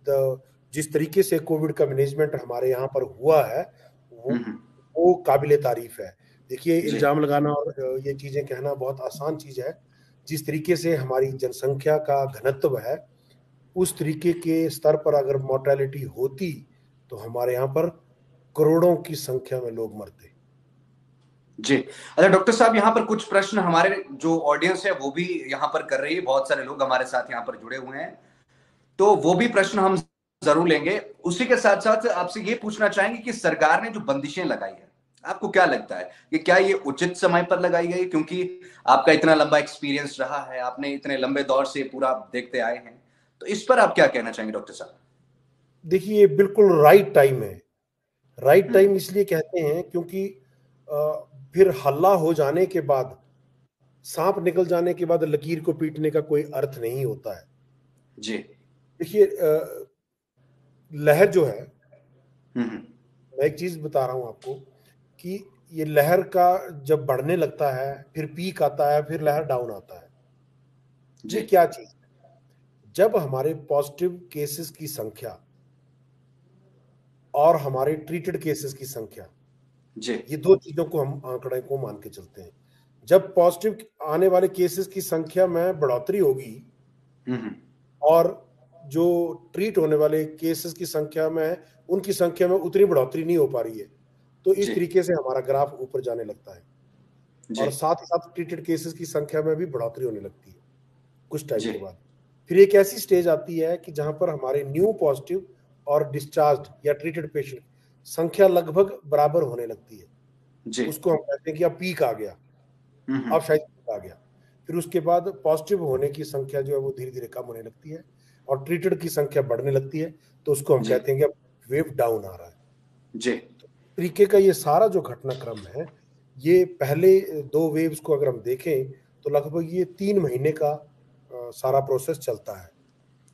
जिस तरीके से कोविड का मैनेजमेंट हमारे यहाँ पर हुआ है वो काबिले तारीफ है। देखिए, इल्जाम लगाना और ये चीज़ें कहना बहुत आसान चीज़ है। जिस तरीके से हमारी जनसंख्या का घनत्व है, उस तरीके के स्तर पर अगर मोर्टेलिटी होती तो हमारे यहाँ पर करोड़ों की संख्या में लोग मरते। जी। अच्छा डॉक्टर साहब, यहाँ पर कुछ प्रश्न हमारे जो ऑडियंस है वो भी यहाँ पर कर रही है, बहुत सारे लोग हमारे साथ यहाँ पर जुड़े हुए हैं, तो वो भी प्रश्न हम जरूर लेंगे। उसी के साथ साथ आपसे ये पूछना चाहेंगे कि सरकार ने जो बंदिशें लगाई है, आपको क्या लगता है कि क्या ये उचित समय पर लगाई गई? क्योंकि आपका इतना लंबा एक्सपीरियंस रहा है, आपने इतने लंबे दौर से पूरा देखते आए हैं, तो इस पर आप क्या कहना चाहेंगे डॉक्टर साहब? देखिए, बिल्कुल राइट टाइम है। राइट टाइम इसलिए कहते हैं क्योंकि फिर हल्ला हो जाने के बाद, सांप निकल जाने के बाद लकीर को पीटने का कोई अर्थ नहीं होता है। जी। देखिए, लहर जो है, मैं एक चीज बता रहा हूं आपको कि ये लहर का जब बढ़ने लगता है, फिर पीक आता है, फिर लहर डाउन आता है। ये क्या चीज है? जब हमारे पॉजिटिव केसेस की संख्या और हमारे ट्रीटेड केसेस की संख्या, ये दो चीजों को हम आंकड़े को मान के चलते हैं। जब पॉजिटिव आने वाले केसेस की संख्या में बढ़ोतरी होगी और जो ट्रीट होने वाले केसेस की संख्या में, उनकी संख्या में उतनी बढ़ोतरी नहीं हो पा रही है, तो इस तरीके से हमारा ग्राफ ऊपर जाने लगता है। और साथ ही साथ ट्रीटेड केसेस की संख्या में भी बढ़ोतरी होने लगती है कुछ टाइम के बाद। फिर एक ऐसी स्टेज आती है कि जहां पर हमारे न्यू पॉजिटिव और डिस्चार्ज या ट्रीटेड पेशेंट संख्या लगभग बराबर होने लगती है। उसको हम कहते हैं कि अब पीक आ गया, अब शायद पीक आ गया। फिर उसके बाद पॉजिटिव होने की संख्या जो है वो धीरे धीरे कम होने लगती है और ट्रीटेड की संख्या बढ़ने लगती है, तो उसको हम कहते हैं कि अब वेव डाउन आ रहा है। तो तरीके का ये सारा जो घटनाक्रम है, ये पहले दो वेव्स को अगर हम देखें तो लगभग ये 3 महीने का सारा प्रोसेस चलता है।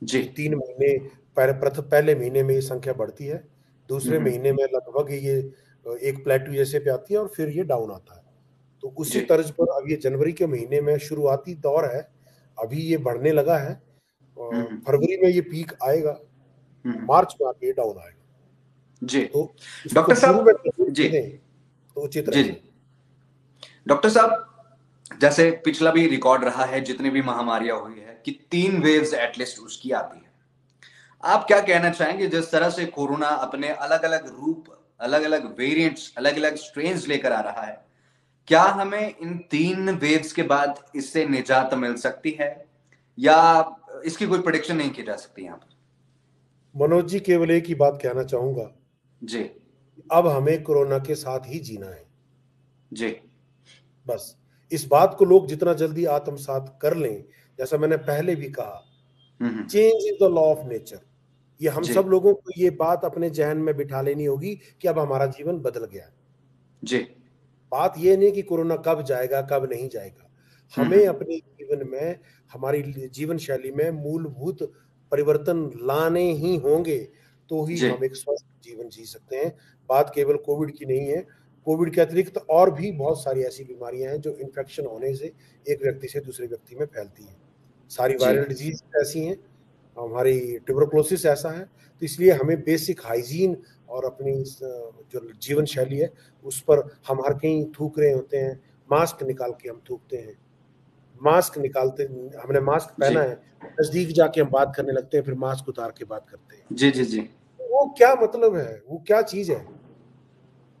जी। 3 महीने, पहले महीने में ये संख्या बढ़ती है, दूसरे महीने में लगभग ये एक प्लेटू जैसे पे आती है और फिर ये डाउन आता है। तो उसी तर्ज पर अब ये जनवरी के महीने में शुरुआती दौर है, अभी ये बढ़ने लगा है। फरवरी में ये पीक आएगा, मार्च में आके ये डाउन आएगा। जी। तो डॉक्टर साहब जी तो उचित रहेगा। डॉक्टर साहब, जैसे पिछला भी रिकॉर्ड रहा है, जितनी भी महामारियां हुई है कि 3 वेव्स एटलीस्ट उसकी आती है। आप क्या कहना चाहेंगे, जिस तरह से कोरोना अपने अलग अलग रूप, अलग अलग वेरिएंट्स, अलग अलग स्ट्रेन्स लेकर आ रहा है, क्या हमें इन 3 वेव्स के बाद इससे निजात मिल सकती है या इसकी कोई प्रेडिक्शन नहीं की जा सकती? यहाँ पर मनोज जी, केवल एक ही बात कहना चाहूंगा जी, अब हमें कोरोना के साथ ही जीना है जी। बस इस बात को लोग जितना जल्दी आत्मसात कर लें, जैसा मैंने पहले भी कहा, change is the law of nature. ये हम सब लोगों को ये बात अपने जहन में बिठा लेनी होगी कि अब हमारा जीवन बदल गया जी। बात ये नहीं कि कोरोना कब जाएगा, कब नहीं जाएगा। हमें अपने जीवन में, हमारी जीवन शैली में मूलभूत परिवर्तन लाने ही होंगे, तो ही हम एक स्वस्थ जीवन जी सकते हैं। बात केवल कोविड की नहीं है, कोविड के अतिरिक्त और भी बहुत सारी ऐसी बीमारियां हैं जो इन्फेक्शन होने से एक व्यक्ति से दूसरे व्यक्ति में फैलती हैं। सारी वायरल डिजीज ऐसी हैं, हमारी ट्यूबरकुलोसिस ऐसा है। तो इसलिए हमें बेसिक हाइजीन और अपनी जो जीवन शैली है उस पर, हम हर कहीं थूक रहे होते हैं, मास्क निकाल के हम थूकते हैं, मास्क निकालते, हमने मास्क पहना है, नजदीक जाके हम बात करने लगते हैं, फिर मास्क उतार के बात करते हैं। जी जी जी। वो क्या मतलब है? वो क्या चीज है?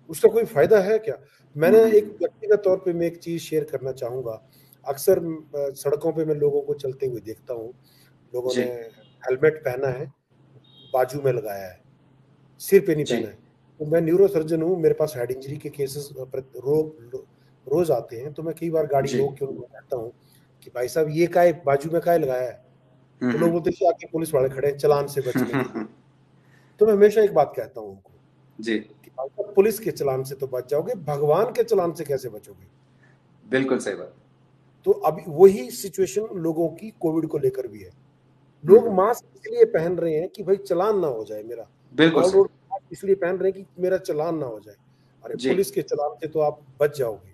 उसका कोई फायदा है क्या? मैंने एक व्यक्तिगत तौर पे मैं एक चीज शेयर करना चाहूंगा। अक्सर सड़कों पे मैं लोगों को चलते हुए देखता हूँ, लोगों ने हेलमेट पहना है, बाजू में लगाया है, सिर पे नहीं पहना है। तो मैं न्यूरो सर्जन हूँ, मेरे पास हेड इंजरी के केसेस रोज आते हैं। तो मैं कई बार गाड़ी रोक के उनको कहता हूँ कि भाई साहब ये काय बाजू में काय लगाया है, तो लोग बोलते हैं आके पुलिस वाले खड़े हैं चालान से बचने के लिए। तो मैं हमेशा एक बात कहता हूँ उनको जी, कि पुलिस के चालान से तो बच जाओगे, भगवान के चालान से कैसे बचोगे? बिल्कुल सही बात। तो अभी वही सिचुएशन लोगों की कोविड को लेकर भी है। लोग मास्क इसलिए पहन रहे हैं कि भाई चालान ना हो जाए मेरा, बिल्कुल मॉल सही। रोड इसलिए पहन रहे हैं कि मेरा चालान ना हो जाए। अरे जी, पुलिस के चालान से तो आप बच जाओगे,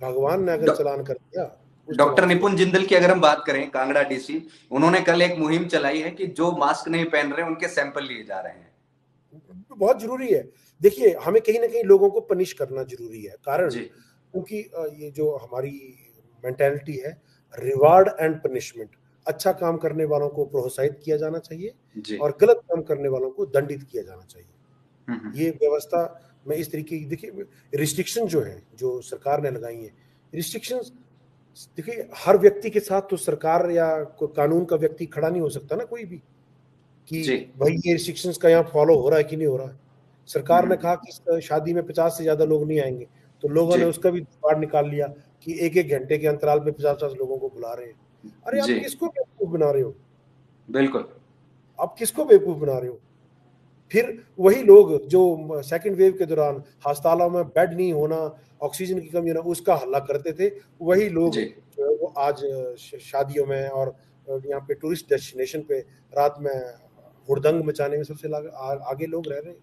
भगवान ने अगर चालान कर दिया उस डॉक्टर चालान से निपुण जिंदल की अगर हम बात करें, कांगड़ा डीसी, उन्होंने कल एक मुहिम चलाई है कि जो मास्क नहीं पहन रहे उनके सैंपल लिए जा रहे हैं। बहुत जरूरी है। देखिए हमें कहीं ना कहीं लोगों को पनिश करना जरूरी है, कारण जी, क्योंकि ये जो हमारी मेंटेलिटी है, रिवार्ड एंड पनिशमेंट, अच्छा काम करने वालों को प्रोत्साहित किया जाना चाहिए जी, और गलत काम करने वालों को दंडित किया जाना चाहिए। ये व्यवस्था में इस तरीके की, देखिए रिस्ट्रिक्शन जो है जो सरकार ने लगाई है, रिस्ट्रिक्शंस, देखिए हर व्यक्ति के साथ तो सरकार या कोई कानून का व्यक्ति खड़ा नहीं हो सकता ना कोई भी, कि जी, भाई ये रिस्ट्रिक्शंस का यहाँ फॉलो हो रहा है कि नहीं हो रहा है। सरकार ने कहा कि इस शादी में 50 से ज्यादा लोग नहीं आएंगे, तो लोगों जी, ने उसका भी जुगाड़ निकाल लिया कि एक एक घंटे के अंतराल पे 50-50 लोगों को बुला रहे हैं। अरे आप जी, किसको बेवकूफ बना रहे हो? बिल्कुल, आप किसको बेवकूफ बना रहे हो? फिर वही लोग जो सेकंड वेव के दौरान अस्पतालों में बेड नहीं होना, ऑक्सीजन की कमी होना, उसका हल्ला करते थे, वही लोग जी, जो है वो आज शादियों में और यहाँ पे टूरिस्ट डेस्टिनेशन पे रात में हुड़दंग मचाने में सबसे आगे लोग रह रहे हैं।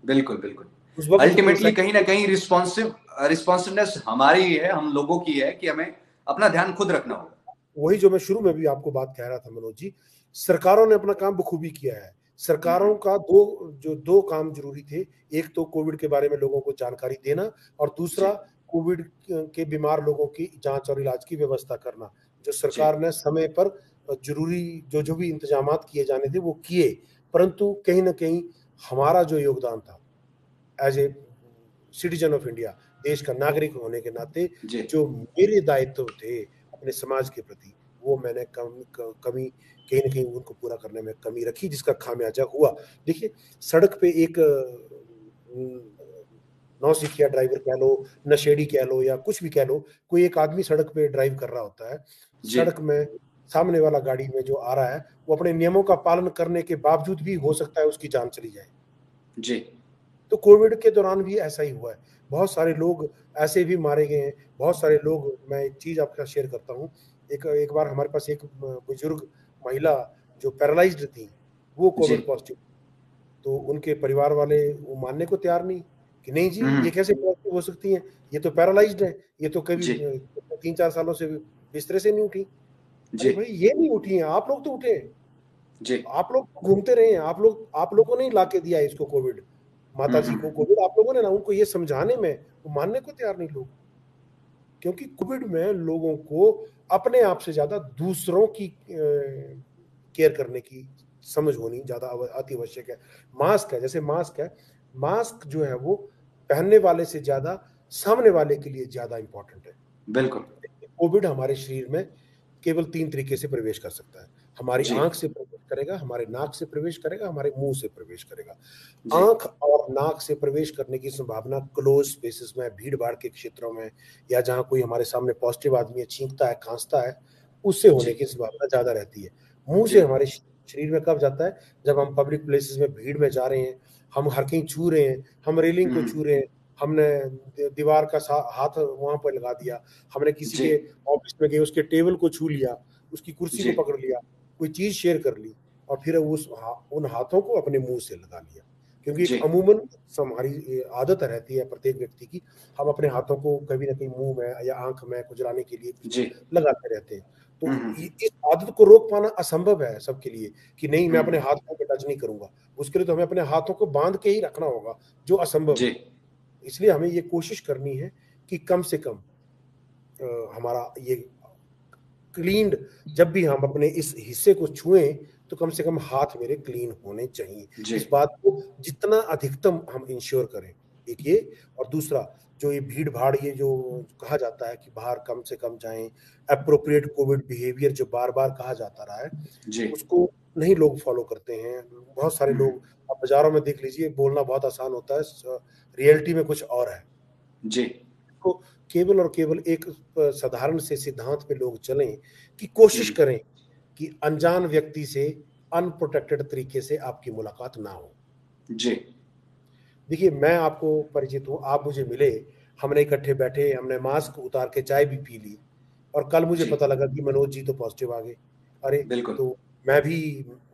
बिल्कुल, बिल्कुल। उस वक्त अल्टीमेटली कहीं ना कहीं रिस्पॉन्सिवनेस हमारी ही है, हम लोगों की है कि हमें अपना ध्यान खुद रखना होगा। वही जो मैं शुरू में भी आपको बात कह रहा था मनोज जी, सरकारों ने अपना काम बखूबी किया है। सरकारों का दो काम जरूरी थे, एक तो कोविड के बारे में लोगों को जानकारी देना, और जी, दूसरा कोविड के बीमार लोगों की जांच और इलाज की व्यवस्था करना। जो जी, सरकार ने समय पर जरूरी जो जो भी इंतजाम किए जाने थे वो किए, परंतु कहीं ना कहीं हमारा जो योगदान था as a citizen of India, देश का नागरिक होने के नाते, जी, जो मेरे दायित्व थे अपने समाज के प्रति, वो मैंने कमी कहीं ना कहीं उनको पूरा करने में कमी रखी, जिसका खामियाजा हुआ। देखिए सड़क पे एक नौसिखिया ड्राइवर कह लो, नशेड़ी कह लो, या कुछ भी कह लो, कोई एक आदमी सड़क पे ड्राइव कर रहा होता है, जी, सड़क में सामने वाला गाड़ी में जो आ रहा है वो अपने नियमों का पालन करने के बावजूद भी हो सकता है उसकी जान चली जाए। जी, तो कोविड के दौरान भी ऐसा ही हुआ है, बहुत सारे लोग ऐसे भी मारे गए हैं। बहुत सारे लोग, मैं एक चीज आपके साथ शेयर करता हूँ। एक एक बार हमारे पास एक बुजुर्ग महिला जो पैरालाइज्ड थी, वो जी, कोविड पॉजिटिव। तो उनके परिवार वाले वो मानने को तैयार नहीं कि नहीं जी ये कैसे पॉजिटिव हो सकती हैं, ये तो पैरालाइज्ड है, ये तो कभी जी, 3-4 सालों से बिस्तरे से नहीं उठी। जी, अरे भाई ये नहीं उठी हैं, आप लोग तो उठे हैं, जी, आप लोग घूमते रहे हैं, आप लोगों ने ही ला के दिया है इसको कोविड, माता जी को कोविड आप लोगों ने ना, उनको ये समझाने में वो मानने को तैयार नहीं लोग। क्योंकि कोविड में लोगों को अपने आप से ज्यादा दूसरों की केयर करने की समझ होनी ज्यादा अति आवश्यक है। मास्क है, जैसे मास्क है, मास्क जो है वो पहनने वाले से ज्यादा सामने वाले के लिए ज्यादा इंपॉर्टेंट है। बिल्कुल, कोविड हमारे शरीर में केवल 3 तरीके से प्रवेश कर सकता है। हमारी जी, आंख से प्रवेश करेगा, हमारे नाक से प्रवेश करेगा, हमारे मुंह से प्रवेश करेगा। जी, आंख और नाक से प्रवेश करने की संभावना क्लोज स्पेसेस में, भीड़-भाड़ के क्षेत्रों में, या जहाँ कोई हमारे सामने पॉजिटिव आदमी है, छींकता है, खाँसता है, उससे जी, होने की संभावना ज़्यादा रहती है। मुँह जी, से हमारे शरीर में कब जाता है? जब हम पब्लिक प्लेसेस में भीड़ में जा रहे हैं, हम हर कहीं छू रहे हैं, हम रेलिंग को छू रहे हैं, हमने दीवार का हाथ वहां पर लगा दिया, हमने किसी जी, के ऑफिस में गए उसके टेबल को छू लिया, उसकी कुर्सी जी, को पकड़ लिया, कोई चीज शेयर कर ली, और फिर उन हाथों को अपने मुंह से लगा लिया। क्योंकि एक जी, अमूमन हमारी आदत रहती है प्रत्येक व्यक्ति की, हम अपने हाथों को कभी ना कहीं मुंह में या आंख में खुजलाने के लिए कुछ जी, लगाते रहते हैं। तो इस आदत को रोक पाना असंभव है सबके लिए, कि नहीं मैं अपने हाथों को टच नहीं करूंगा। उसके लिए तो हमें अपने हाथों को बांध के ही रखना होगा, जो असंभव जी, है। इसलिए हमें ये कोशिश करनी है कि कम से कम हमारा ये क्लीन्ड, जब भी हम अपने इस हिस्से को छुएं तो कम से कम हाथ मेरे क्लीन होने चाहिए। जी, इस बात को जितना अधिकतम हम इंश्योर करें, एक ये, और दूसरा जो ये भीड़ भाड़, ये जो कहा जाता है कि बाहर कम से कम जाएं, अप्रोप्रिएट कोविड बिहेवियर जो बार बार कहा जाता रहा है, जी। उसको नहीं लोग फॉलो करते हैं। बहुत सारे लोग, आप बाजारों में देख लीजिए, बोलना बहुत आसान होता है, रियलिटी में कुछ और है। जी। तो केवल और केवल एक साधारण से सिद्धांत पे लोग चलें कि कोशिश करें कि अनजान व्यक्ति से अनप्रोटेक्टेड तरीके से आपकी मुलाकात ना हो। जी। देखिए, मैं आपको परिचित हूँ, आप मुझे मिले, हमने इकट्ठे बैठे, हमने मास्क उतार के चाय भी पी ली, और कल मुझे जी। पता लगा कि मनोज जी तो पॉजिटिव आ गए। अरे, बिल्कुल। तो मैं भी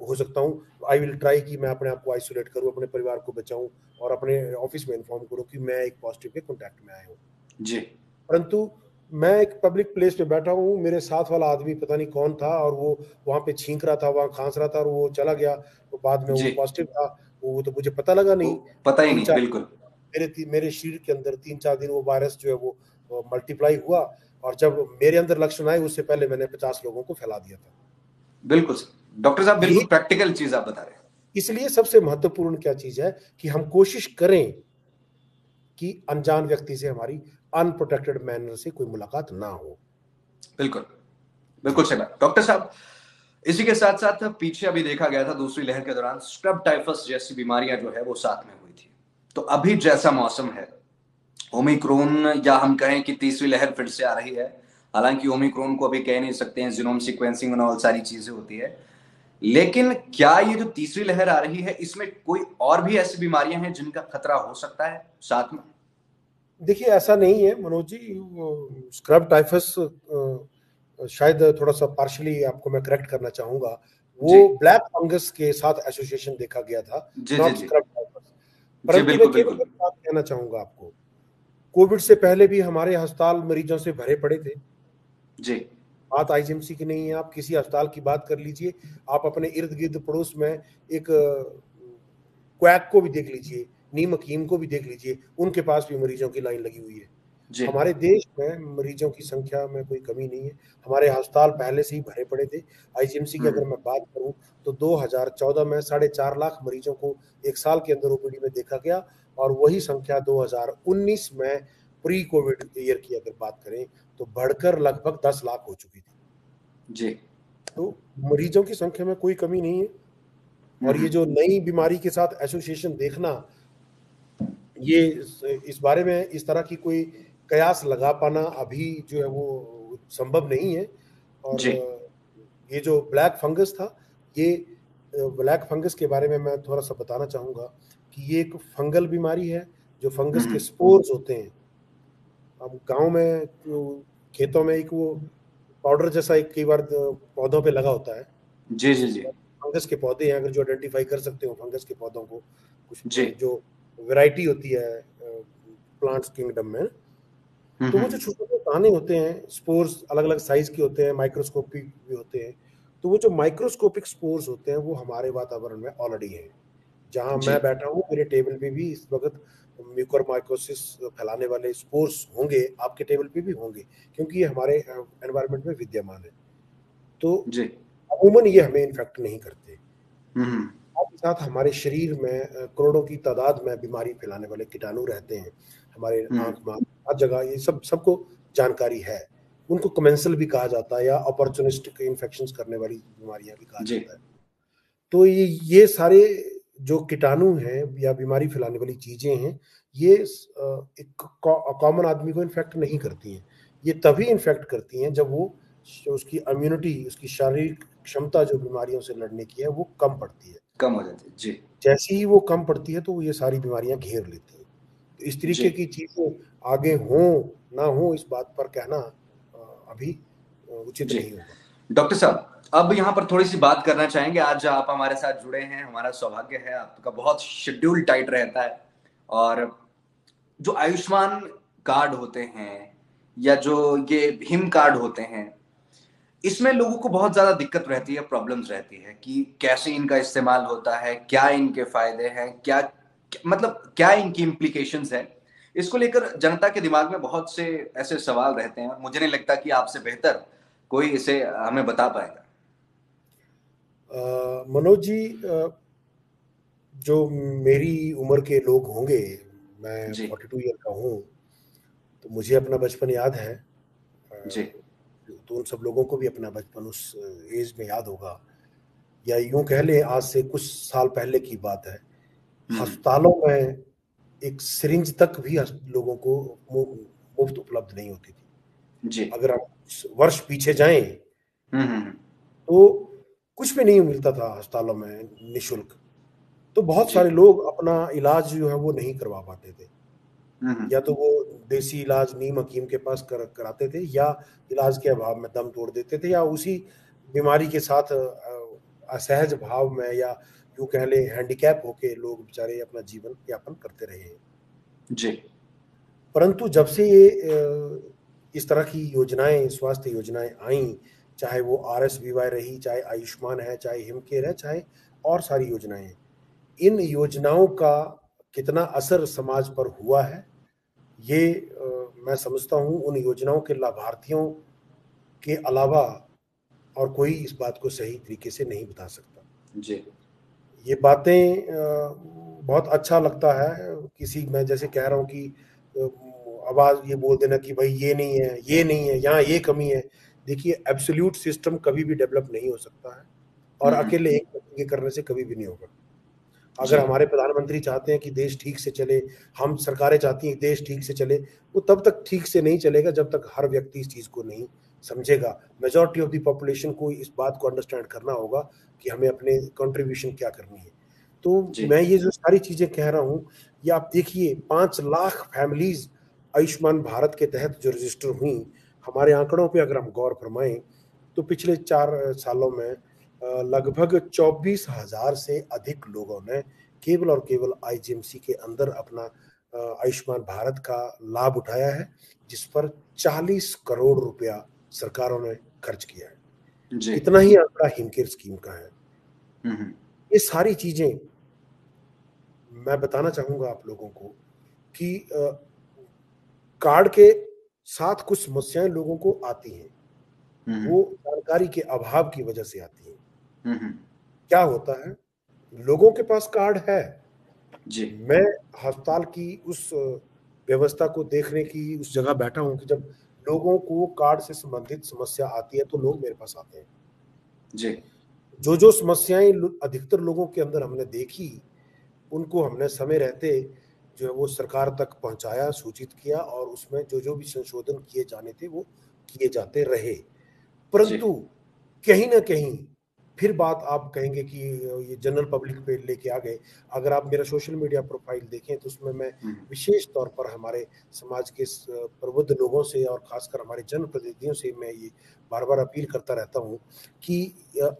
हो सकता हूँ, आई विल ट्राई कि मैं अपने आप को आइसोलेट करूँ, अपने परिवार को बचाऊं, और अपने ऑफिस में इन्फॉर्म करूँ कि मैं एक पॉजिटिव के कॉन्टैक्ट में आया हूँ। जी। परंतु मैं एक पब्लिक प्लेस पे बैठा हूँ, मेरे साथ वाला आदमी पता नहीं कौन था, और वो वहाँ पे छींक रहा था, वहाँ खांस रहा था, और वो चला गया, तो बाद में वो जी। पॉजिटिव था। वो तो मुझे पता लगा वो नहीं। पता ही तीन नहीं, चार बिल्कुल। मेरे शरीर के अंदर 3-4 दिन वो वायरस जो है वो मल्टीप्लाई हुआ, और जब मेरे अंदर लक्षण आए, उससे पहले मैंने 50 लोगों को फैला दिया था। बिल्कुल सर, डॉक्टर साहब ये बिल्कुल प्रैक्टिकल चीज आप बता रहे हैं। इसलिए सबसे महत्वपूर्ण क्या चीज है कि हम कोशिश करें कि अनजान व्यक्ति से हमारी अनप्रोटेक्टेड मैनर से कोई मुलाकात ना हो। बिल्कुल। जी। बिल्कुल सही बात डॉक्टर साहब। इसी के साथ साथ पीछे अभी देखा गया था दूसरी लहर के दौरान स्क्रब टाइफस जैसी बीमारियां जो है वो साथ में हुई थी। तो अभी जैसा मौसम है, ओमिक्रॉन या हम कहें कि तीसरी लहर फिर से आ रही है। हालांकि ओमिक्रॉन को अभी कह नहीं सकते हैं, जीनोम सीक्वेंसिंग और सारी चीजें होती है। लेकिन क्या ये जो तीसरी लहर आ रही है इसमें कोई और भी ऐसी बीमारियां हैं जिनका खतरा हो सकता है साथ में? देखिए, ऐसा नहीं है मनोज जी, स्क्रब टाइफस शायद थोड़ा सा पार्शली आपको मैं करेक्ट करना चाहूंगा। वो जी। ब्लैक फंगस के साथ एसोसिएशन देखा गया था, जी। जी। नॉट जी। Scrub typhus. जी। परंतु मैं बिल्कुल केवल बिल्कुल। एक बात कहना चाहूंगा आपको, कोविड से पहले भी हमारे अस्पताल मरीजों से भरे पड़े थे। जी। बात आईजीएमसी की नहीं है, आप किसी अस्पताल की बात कर लीजिए, आप अपने इर्द गिर्द पड़ोस में एक क्वैक को भी देख लीजिए, नीम हकीम को भी देख लीजिए, उनके पास भी मरीजों की लाइन लगी हुई है। जी। हमारे देश में मरीजों की संख्या में कोई कमी नहीं है, हमारे अस्पताल पहले से ही भरे पड़े थे। आईजीएमसी की अगर मैं बात करूं तो 2014 में 4.5 लाख मरीजों को एक साल के अंदर ओपीडी में देखा गया, और वही संख्या 2019 में प्री कोविड ईयर की अगर बात करें तो बढ़कर लगभग 10 लाख हो चुकी थी। जी। तो मरीजों की संख्या में कोई कमी नहीं है, और ये जो नई बीमारी के साथ एसोसिएशन देखना, ये इस बारे में इस तरह की कोई कयास लगा पाना अभी जो है वो संभव नहीं है। और जी। ये जो ब्लैक फंगस था, ये ब्लैक फंगस के बारे में मैं थोड़ा सा बताना चाहूंगा कि ये एक फंगल बीमारी है, जो फंगस के स्पोर्स होते हैं। हम गांव में खेतों में एक वो पाउडर जैसा एक कई बार पौधों पे लगा होता है, जी। जी। जी। फंगस के पौधे हैं, अगर जो आइडेंटिफाई कर सकते हो फंगस के पौधों को, कुछ जी। जो वैरायटी होती है प्लांट्स किंगडम में, तो वो जो छोटे छोटे दाने होते हैं, स्पोर्स अलग अलग साइज के होते हैं, माइक्रोस्कोपिक भी होते हैं। तो वो जो माइक्रोस्कोपिक स्पोर्स होते हैं वो हमारे वातावरण में ऑलरेडी हैं। जहां जी। मैं बैठा हूँ, मेरे टेबल पे भी इस वक्त म्यूकोरमाइकोसिस फैलाने वाले स्पोर्स होंगे, आपके टेबल पे भी होंगे, क्योंकि ये हमारे एनवायरनमेंट में विद्यमान है। तो जी। अमूमन ये हमें इन्फेक्ट नहीं करते। हम्म। साथ ही साथ हमारे शरीर में करोड़ों की तादाद में बीमारी फैलाने वाले कीटाणु रहते हैं, हमारे आंख में हर जगह, ये सब सबको जानकारी है। उनको कमेंसल भी कहा जाता है, या अपॉर्चुनिस्टिक इन्फेक्शंस करने वाली बीमारियां भी कहा जी। जाता है। तो ये सारे जो कीटाणु हैं या बीमारी फैलाने वाली चीजें हैं, ये एक कॉमन आदमी को इन्फेक्ट नहीं करती हैं। ये तभी इन्फेक्ट करती हैं जब वो उसकी इम्यूनिटी, उसकी शारीरिक क्षमता जो बीमारियों से लड़ने की है वो कम पड़ती है। कम हो जाती है। जी। जैसे ही वो कम पड़ती है तो ये सारी बीमारियां घेर लेती हैं। तो इस जी। तरीके की चीजें आगे हों ना हो, इस बात पर कहना अभी उचित जी। नहीं होगा। डॉक्टर साहब, अब यहाँ पर थोड़ी सी बात करना चाहेंगे। आज आप हमारे साथ जुड़े हैं, हमारा सौभाग्य है। आपका बहुत शेड्यूल टाइट रहता है, और जो आयुष्मान कार्ड होते हैं या जो ये हिम कार्ड होते हैं, इसमें लोगों को बहुत ज्यादा दिक्कत रहती है, प्रॉब्लम्स रहती है कि कैसे इनका इस्तेमाल होता है, क्या इनके फायदे हैं, मतलब क्या इनकी इम्प्लीकेशंस है। इसको लेकर जनता के दिमाग में बहुत से ऐसे सवाल रहते हैं, मुझे नहीं लगता कि आपसे बेहतर कोई इसे हमें बता पाएगा। मनोज जी, जो मेरी उम्र के लोग होंगे, मैं जी। 42 ईयर का हूँ, तो मुझे अपना बचपन याद है, जी। तो उन सब लोगों को भी अपना बचपन उस एज में याद होगा, या यूं कह लें आज से कुछ साल पहले की बात है। अस्पतालों में एक सिरिंज तक भी लोगों को मुफ्त उपलब्ध नहीं होती थी। जी। अगर आप वर्ष पीछे जाएं हम्म। तो कुछ भी नहीं मिलता था अस्पतालों में निशुल्क। तो बहुत जी। सारे लोग अपना इलाज जो है वो नहीं करवा पाते थे, या तो वो देसी इलाज नीम हकीम के पास कराते थे, या इलाज के अभाव में दम तोड़ देते थे, या उसी बीमारी के साथ असहज भाव में, या यूं कह ले हैंडीकैप होके लोग बेचारे अपना जीवन यापन करते रहे हैं। जी। परंतु जब से ये इस तरह की योजनाएं, स्वास्थ्य योजनाएं आई, चाहे वो RSVY रही, चाहे आयुष्मान है, चाहे हिमकेयर है, चाहे और सारी योजनाएं हैं, इन योजनाओं का कितना असर समाज पर हुआ है, ये मैं समझता हूं उन योजनाओं के लाभार्थियों के अलावा और कोई इस बात को सही तरीके से नहीं बता सकता। जी। ये बातें बहुत अच्छा लगता है, किसी मैं जैसे कह रहा हूँ कि आवाज ये बोल देना कि भाई ये नहीं है, ये नहीं है, यहाँ ये कमी है। देखिए, एब्सोल्यूट सिस्टम कभी भी डेवलप नहीं हो सकता है, और अकेले एक व्यक्ति के करने से कभी भी नहीं होगा। अगर जी। हमारे प्रधानमंत्री चाहते हैं कि देश ठीक से चले, हम सरकारें चाहती हैं कि देश ठीक से चले, वो तब तक ठीक से नहीं चलेगा जब तक हर व्यक्ति इस चीज को नहीं समझेगा। मेजॉरिटी ऑफ द पॉपुलेशन को इस बात को अंडरस्टैंड करना होगा कि हमें अपने कंट्रीब्यूशन क्या करनी है। तो जी। मैं ये जो सारी चीजें कह रहा हूँ, ये आप देखिए 5 लाख फैमिलीज आयुष्मान भारत के तहत जो रजिस्टर हुई, हमारे आंकड़ों पे अगर हम गौर फरमाएं तो पिछले 4 सालों में लगभग 24,000 से अधिक लोगों ने केवल और केवल IGMC के अंदर अपना आयुष्मान भारत का लाभ उठाया है, जिस पर 40 करोड़ रुपया सरकारों ने खर्च किया है। जी। इतना ही आंकड़ा हिमकेयर स्कीम का है। हम्म। ये सारी चीजें मैं बताना चाहूंगा आप लोगों को कि कार्ड के साथ कुछ समस्याएं लोगों को आती हैं, वो जानकारी के अभाव की वजह से आती हैं। क्या होता है, लोगों के पास कार्ड है, जी। मैं अस्पताल की उस व्यवस्था को देखने की उस जगह बैठा हूं कि जब लोगों को कार्ड से संबंधित समस्या आती है तो लोग मेरे पास आते हैं। जी। जो समस्याएं अधिकतर लोगों के अंदर हमने देखी, उनको हमने समय रहते जो है वो सरकार तक पहुंचाया, सूचित किया, और उसमें जो भी संशोधन किए जाने थे वो किए जाते रहे। जी। परंतु कहीं ना कहीं फिर बात आप कहेंगे कि ये जनरल पब्लिक पे लेके आ गए। अगर आप मेरा सोशल मीडिया प्रोफाइल देखें तो उसमें मैं विशेष तौर पर हमारे समाज के प्रबुद्ध लोगों से और खासकर हमारे जनप्रतिनिधियों से मैं ये बार बार अपील करता रहता हूँ कि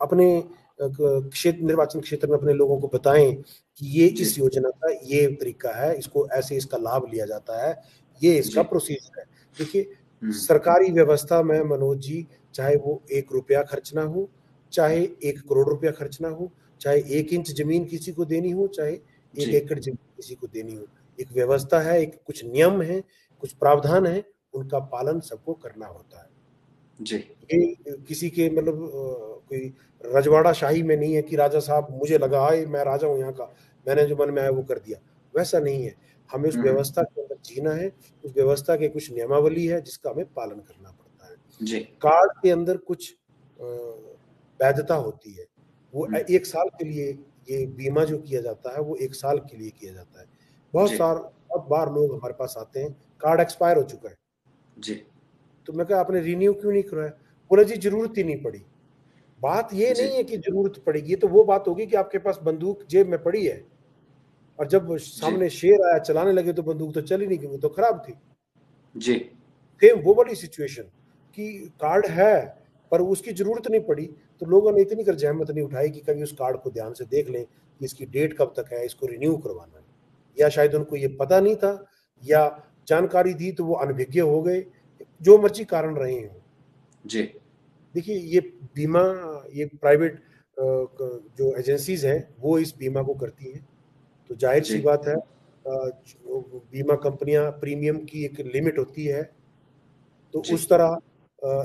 अपने क्षेत्र, निर्वाचन क्षेत्र में अपने लोगों को बताएं कि ये इस योजना का ये तरीका है, इसको ऐसे इसका लाभ लिया जाता है, ये इसका प्रोसीजर है। देखिए, सरकारी व्यवस्था में मनोज जी, चाहे वो 1 रुपया खर्च ना हो, चाहे 1 करोड़ रुपया खर्च ना हो, चाहे 1 इंच जमीन किसी को देनी हो, चाहे 1 एकड़ जमीन किसी को देनी हो, एक व्यवस्था है, एक कुछ नियम है, कुछ प्रावधान है, उनका पालन सबको करना होता है। जी। ये किसी के मतलब कोई रजवाड़ा शाही में नहीं है कि राजा साहब मुझे लगा आए मैं राजा हूं यहाँ का, मैंने जो मन में आया वो कर दिया, वैसा नहीं है। हमें उस व्यवस्था के अंदर जीना है, उस व्यवस्था के कुछ नियमावली है जिसका हमें पालन करना पड़ता है। जी। कार्ड के अंदर कुछ वैधता होती है, वो 1 साल के लिए, ये बीमा जो किया जाता है वो 1 साल के लिए किया जाता है। बहुत बार लोग हमारे पास आते हैं, कार्ड एक्सपायर हो चुका है जी। तो मैं कहा आपने रिन्यू क्यों नहीं कराया? बोला जी जरूरत ही नहीं पड़ी। बात ये नहीं है कि जरूरत पड़ेगी, ये तो वो बात होगी कि आपके पास बंदूक जेब में पड़ी है, और जब सामने शेर आया चलाने लगे तो बंदूक तो चली नहीं, क्योंकि तो खराब थी। जी। सेम वो वाली सिचुएशन कि कार्ड है पर उसकी जरूरत नहीं पड़ी, तो लोगों ने इतनी कर जहमत नहीं उठाई कि कभी उस कार्ड को ध्यान से देख लें कि इसकी डेट कब तक है, इसको रिन्यू करवाना है, या शायद उनको ये पता नहीं था, या जानकारी दी तो वो अनभिज्ञ हो गए, जो मर्जी कारण रहे हैं। जी। देखिए, ये बीमा, ये प्राइवेट जो एजेंसीज हैं वो इस बीमा को करती हैं, तो जाहिर सी बात है जो बीमा कंपनियां, प्रीमियम की एक लिमिट होती है, तो उस तरह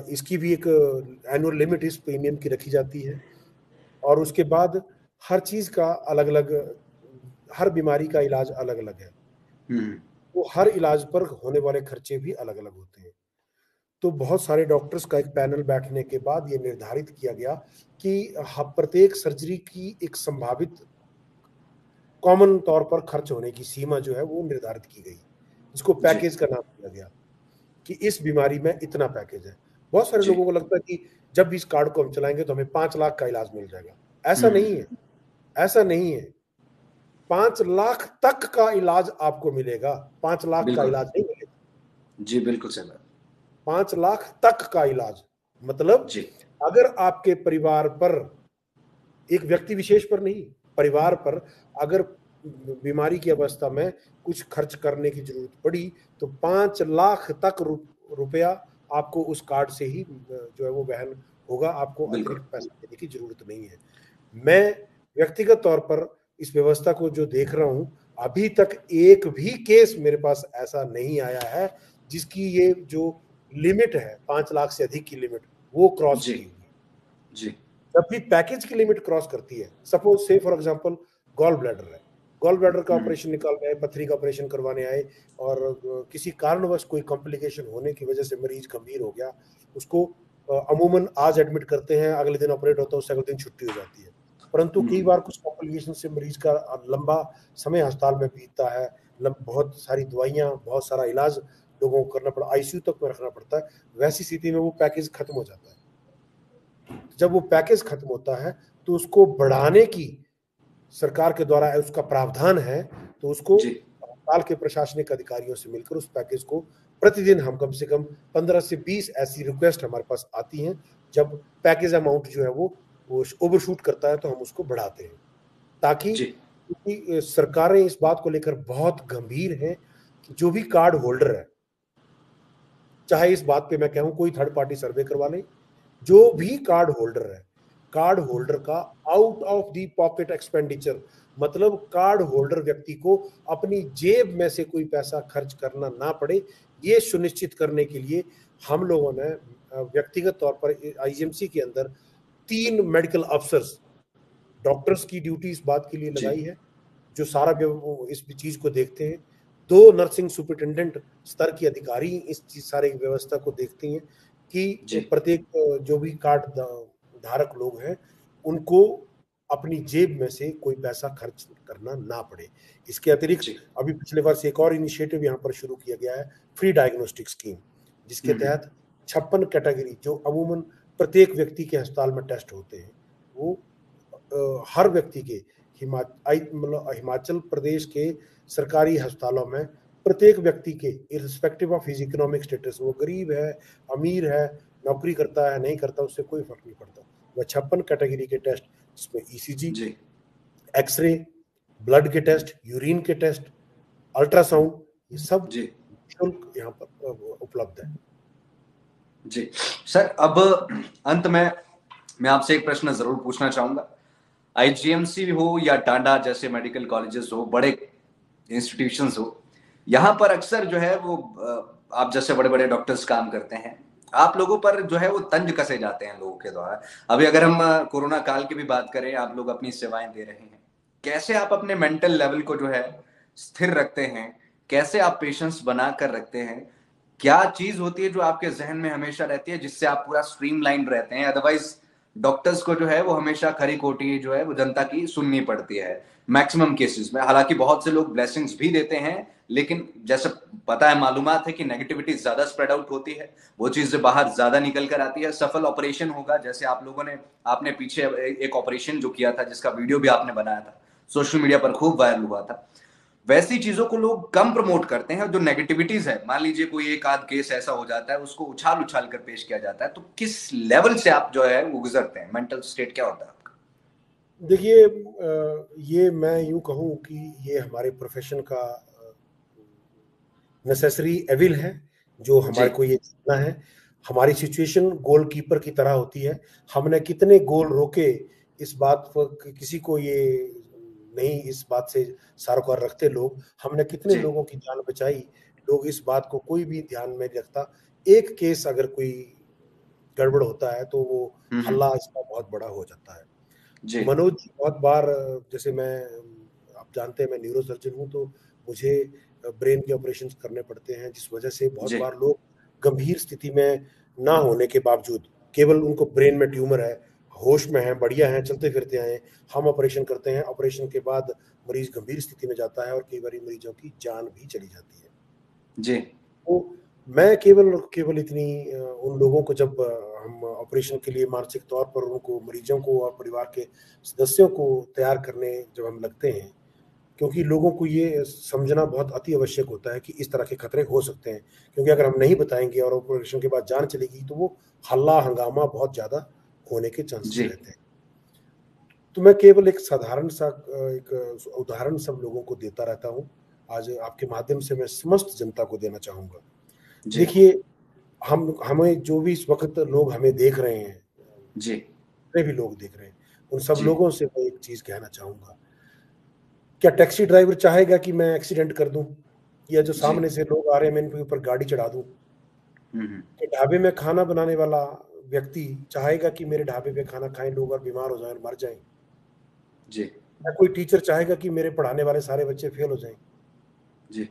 इसकी भी एक एनुअल लिमिट इस प्रीमियम की रखी जाती है, और उसके बाद हर चीज का अलग अलग, हर बीमारी का इलाज अलग अलग है। तो हर इलाज पर होने वाले खर्चे भी अलग अलग होते हैं। तो बहुत सारे डॉक्टर्स का एक पैनल बैठने के बाद ये निर्धारित किया गया कि प्रत्येक सर्जरी की एक संभावित कॉमन तौर पर खर्च होने की सीमा जो है वो निर्धारित की गई, जिसको पैकेज का नाम दिया गया कि इस बीमारी में इतना पैकेज है। बहुत सारे लोगों को लगता है कि जब भी इस कार्ड को हम चलाएंगे तो हमें 5 लाख का इलाज मिल जाएगा। ऐसा नहीं है, ऐसा नहीं है। 5 लाख तक का इलाज आपको मिलेगा, 5 लाख का इलाज नहीं मिलेगा। जी बिल्कुल सही बात। 5 लाख तक का इलाज मतलब अगर आपके परिवार पर, एक व्यक्ति विशेष पर नहीं, परिवार पर अगर बीमारी की अवस्था में कुछ खर्च करने की जरूरत पड़ी तो 5 लाख तक रुपया आपको उस कार्ड से ही जो है वो वहन होगा। आपको अतिरिक्त पैसा देने की जरूरत नहीं है। मैं व्यक्तिगत तौर पर इस व्यवस्था को जो देख रहा हूं, अभी तक एक भी केस मेरे पास ऐसा नहीं आया है जिसकी ये जो लिमिट है 5 लाख से अधिक की लिमिट वो क्रॉस की हुई। जी जब भी पैकेज की लिमिट क्रॉस करती है, सपोज से फॉर एग्जांपल गॉल ब्लैडर है, गॉल ब्लैडर का ऑपरेशन निकालने आए, पथरी का ऑपरेशन करवाने आए और किसी कारणवश कोई कॉम्प्लिकेशन होने की वजह से मरीज गंभीर हो गया, उसको अमूमन आज एडमिट करते हैं, अगले दिन ऑपरेट होता है, उससे अगले दिन छुट्टी हो जाती है। परंतु कई बार कुछ कॉम्प्लिकेशन से मरीज का लंबा समय अस्पताल में बीतता है, बहुत सारी दवाइयां, बहुत सारा इलाज लोगों को करना पड़ा, आईसीयू तक में रखना पड़ता है। वैसी स्थिति में वो पैकेज खत्म हो जाता है। जब वो पैकेज खत्म होता है तो उसको बढ़ाने की सरकार के द्वारा उसका प्रावधान है, तो उसको अस्पताल के प्रशासनिक अधिकारियों से मिलकर उस पैकेज को प्रतिदिन हम कम से कम 15 से 20 ऐसी रिक्वेस्ट हमारे पास आती हैं। जब पैकेज अमाउंट जो है वो ओवरशूट करता है तो हम उसको बढ़ाते हैं, ताकि क्योंकि सरकारें इस बात को लेकर बहुत गंभीर हैं कि जो भी कार्ड होल्डर है, चाहे इस बात पे मैं कहूं कोई थर्ड पार्टी सर्वे करवा ले, जो भी कार्ड होल्डर है, कार्ड होल्डर का out of the pocket expenditure, मतलब कार्ड होल्डर व्यक्ति को अपनी जेब में से कोई पैसा खर्च करना ना पड़े, ये सुनिश्चित करने के लिए हम लोगों ने व्यक्तिगत तौर पर आईजीएमसी के अंदर 3 मेडिकल अफसर्स, डॉक्टर्स की ड्यूटी इस बात के लिए लगाई है जो सारा इस चीज को देखते हैं। 2 नर्सिंग सुपरिटेंडेंट स्तर की अधिकारी इस सारे व्यवस्था को देखती हैं कि प्रत्येक जो भी कार्ड धारक लोग हैं उनको अपनी जेब में से कोई पैसा खर्च करना ना पड़े। इसके अतिरिक्त अभी पिछले वर्ष एक और इनिशिएटिव यहाँ पर शुरू किया गया है, फ्री डायग्नोस्टिक स्कीम, जिसके तहत 56 कैटेगरी जो अमूमन प्रत्येक व्यक्ति के अस्पताल में टेस्ट होते हैं, वो हर व्यक्ति के हिमाचल प्रदेश के सरकारी अस्पतालों में प्रत्येक व्यक्ति के irrespective of his economic status, वो गरीब है, अमीर है, नौकरी करता है, नहीं करता, उससे कोई फर्क नहीं पड़ता, वह 56 कैटेगरी के टेस्ट जिसमें ईसीजी, एक्सरे, ब्लड के टेस्ट, यूरिन के टेस्ट, अल्ट्रासाउंड, ये सब शुल्क यहाँ पर उपलब्ध है। जी सर, अब अंत में मैं आपसे एक प्रश्न जरूर पूछना चाहूंगा। आईजीएमसी हो या टांडा जैसे मेडिकल कॉलेजेस हो, बड़े इंस्टीट्यूशंस हो, यहाँ पर अक्सर जो है वो आप जैसे बड़े बड़े डॉक्टर्स काम करते हैं, आप लोगों पर जो है वो तंज कसे जाते हैं लोगों के द्वारा। अभी अगर हम कोरोना काल की भी बात करें, आप लोग अपनी सेवाएं दे रहे हैं, कैसे आप अपने मेंटल लेवल को जो है स्थिर रखते हैं, कैसे आप पेशेंस बना कर रखते हैं, क्या चीज होती है जो आपके जहन में हमेशा रहती है जिससे आप पूरा स्ट्रीमलाइन रहते हैं? अदरवाइज डॉक्टर्स को जो है वो हमेशा खरी खोटी जो है वो जनता की सुननी पड़ती है मैक्सिमम केसेस में। हालांकि बहुत से लोग ब्लेसिंग्स भी देते हैं, लेकिन जैसे पता है, मालूमात है कि नेगेटिविटी ज्यादा स्प्रेड आउट होती है, वो चीजें बाहर ज्यादा निकल कर आती है। सफल ऑपरेशन होगा, जैसे आप लोगों ने, आपने पीछे एक ऑपरेशन जो किया था जिसका वीडियो भी आपने बनाया था, सोशल मीडिया पर खूब वायरल हुआ था, वैसी चीजों को लोग कम प्रमोट करते हैं। जो नेगेटिविटीज है, मान लीजिए कोई एक आध केस ऐसा हो जाता है, उसको उछाल उछाल कर पेश किया जाता है, तो किस लेवल से आप जो है वो गुजरते हैं? मेंटल स्टेट क्या होता है आपका? देखिए, ये मैं यूं कहूं कि ये हमारे प्रोफेशन का नेसेसरी एविल है जो हमारे को ये जीतना है। हमारी सिचुएशन गोलकीपर की तरह होती है, हमने कितने गोल रोके इस बात पर किसी को ये नहीं, इस बात से सारोकार रखते लोग, हमने कितने लोगों की जान बचाई, लोग इस बात को कोई भी ध्यान में नहीं रखता। एक केस अगर कोई गड़बड़ होता है तो वो हल्ला इसका बहुत बड़ा हो जाता है। मनोज, बहुत बार, जैसे मैं, आप जानते हैं मैं न्यूरोसर्जन हूँ, तो मुझे ब्रेन के ऑपरेशन करने पड़ते हैं, जिस वजह से बहुत जी बार लोग गंभीर स्थिति में ना होने के बावजूद, केवल उनको ब्रेन में ट्यूमर है, होश में है, बढ़िया है, चलते फिरते हैं, हम ऑपरेशन करते हैं, ऑपरेशन के बाद मरीज गंभीर स्थिति में जाता है और कई बार मरीजों की जान भी चली जाती है। जी तो मैं केवल इतनी उन लोगों को, जब हम ऑपरेशन के लिए मानसिक तौर पर उनको, मरीजों को और परिवार के सदस्यों को तैयार करने जब हम लगते हैं, क्योंकि लोगों को ये समझना बहुत अति आवश्यक होता है कि इस तरह के खतरे हो सकते हैं, क्योंकि अगर हम नहीं बताएंगे और ऑपरेशन के बाद जान चलेगी तो वो हल्ला हंगामा बहुत ज्यादा होने के चांसेस जी रहते हैं। तो मैं केवल एक साधारण सा एक उदाहरण सब लोगों को देता रहता हूँ। आज आपके माध्यम से मैं समस्त जनता को देना चाहूंगा। जी देखिए, हमें जो भी इस वक्त लोग हमें देख रहे हैं, जी जितने भी लोग देख रहे हैं, उन सब जी लोगों से मैं एक चीज कहना चाहूंगा। क्या टैक्सी ड्राइवर चाहेगा कि मैं एक्सीडेंट कर दूं, या जो जी सामने से लोग आ रहे हैं मैं इनके ऊपर गाड़ी चढ़ा दूं? हम्म कि ढाबे में खाना बनाने वाला व्यक्ति चाहेगा कि मेरे ढाबे पे खाना खाएं लोग और बीमार हो जाएं और मर जाएं? जी या कोई टीचर चाहेगा कि मेरे पढ़ाने वाले सारे बच्चे फेल हो जाएं? जी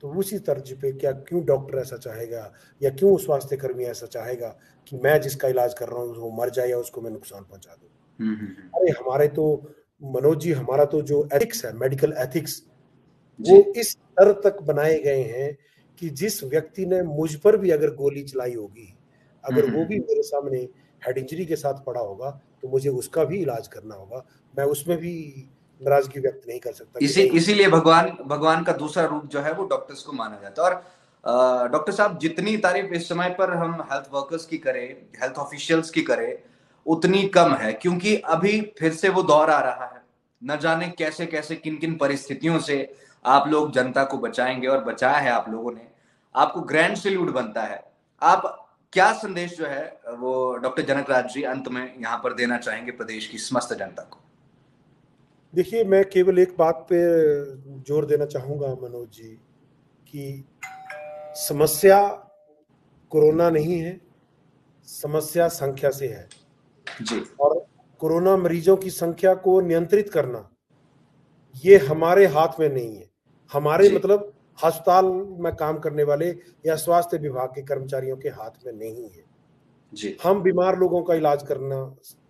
तो उसी तर्ज पे क्या, क्यों डॉक्टर ऐसा चाहेगा, या क्यों स्वास्थ्य कर्मी ऐसा चाहेगा कि मैं जिसका इलाज कर रहा हूँ वो मर जाए या उसको मैं नुकसान पहुंचा दूं? हम्म। अरे हमारे तो, मनोज जी, हमारा तो जो एथिक्स है, मेडिकल एथिक्स, जी वो इस स्तर तक बनाए गए हैं कि जिस व्यक्ति ने मुझ पर भी अगर गोली चलाई होगी, अगर वो भी हम्म। मेरे सामने हेड इंजरी के साथ पड़ा होगा, तो मुझे उसका भी इलाज करना होगा। मैं उसमें भी नाराजगी व्यक्त नहीं कर सकता कि नहीं। इसीलिए भगवान भगवान का दूसरा रूप जो है वो डॉक्टर्स को माना जाता है। और डॉक्टर साहब, जितनी तारीफ इस समय पर हम हेल्थ वर्कर्स की करें, हेल्थ ऑफिशियल्स की करें, उतनी कम है, क्योंकि अभी फिर से वो दौर आ रहा है। न जाने कैसे कैसे किन किन परिस्थितियों से आप लोग जनता को बचाएंगे, और बचाया है आप लोगों ने। आपको ग्रैंड सैल्यूट बनता है। आप क्या संदेश जो है वो डॉक्टर जनक राज जी अंत में यहाँ पर देना चाहेंगे प्रदेश की समस्त जनता को? देखिए, मैं केवल एक बात पे जोर देना चाहूंगा मनोज जी, कि समस्या कोरोना नहीं है, समस्या संख्या से है। जी और कोरोना मरीजों की संख्या को नियंत्रित करना ये हमारे हाथ में नहीं है। हमारे जी मतलब अस्पताल में काम करने वाले या स्वास्थ्य विभाग के कर्मचारियों के हाथ में नहीं है। जी हम बीमार लोगों का इलाज करना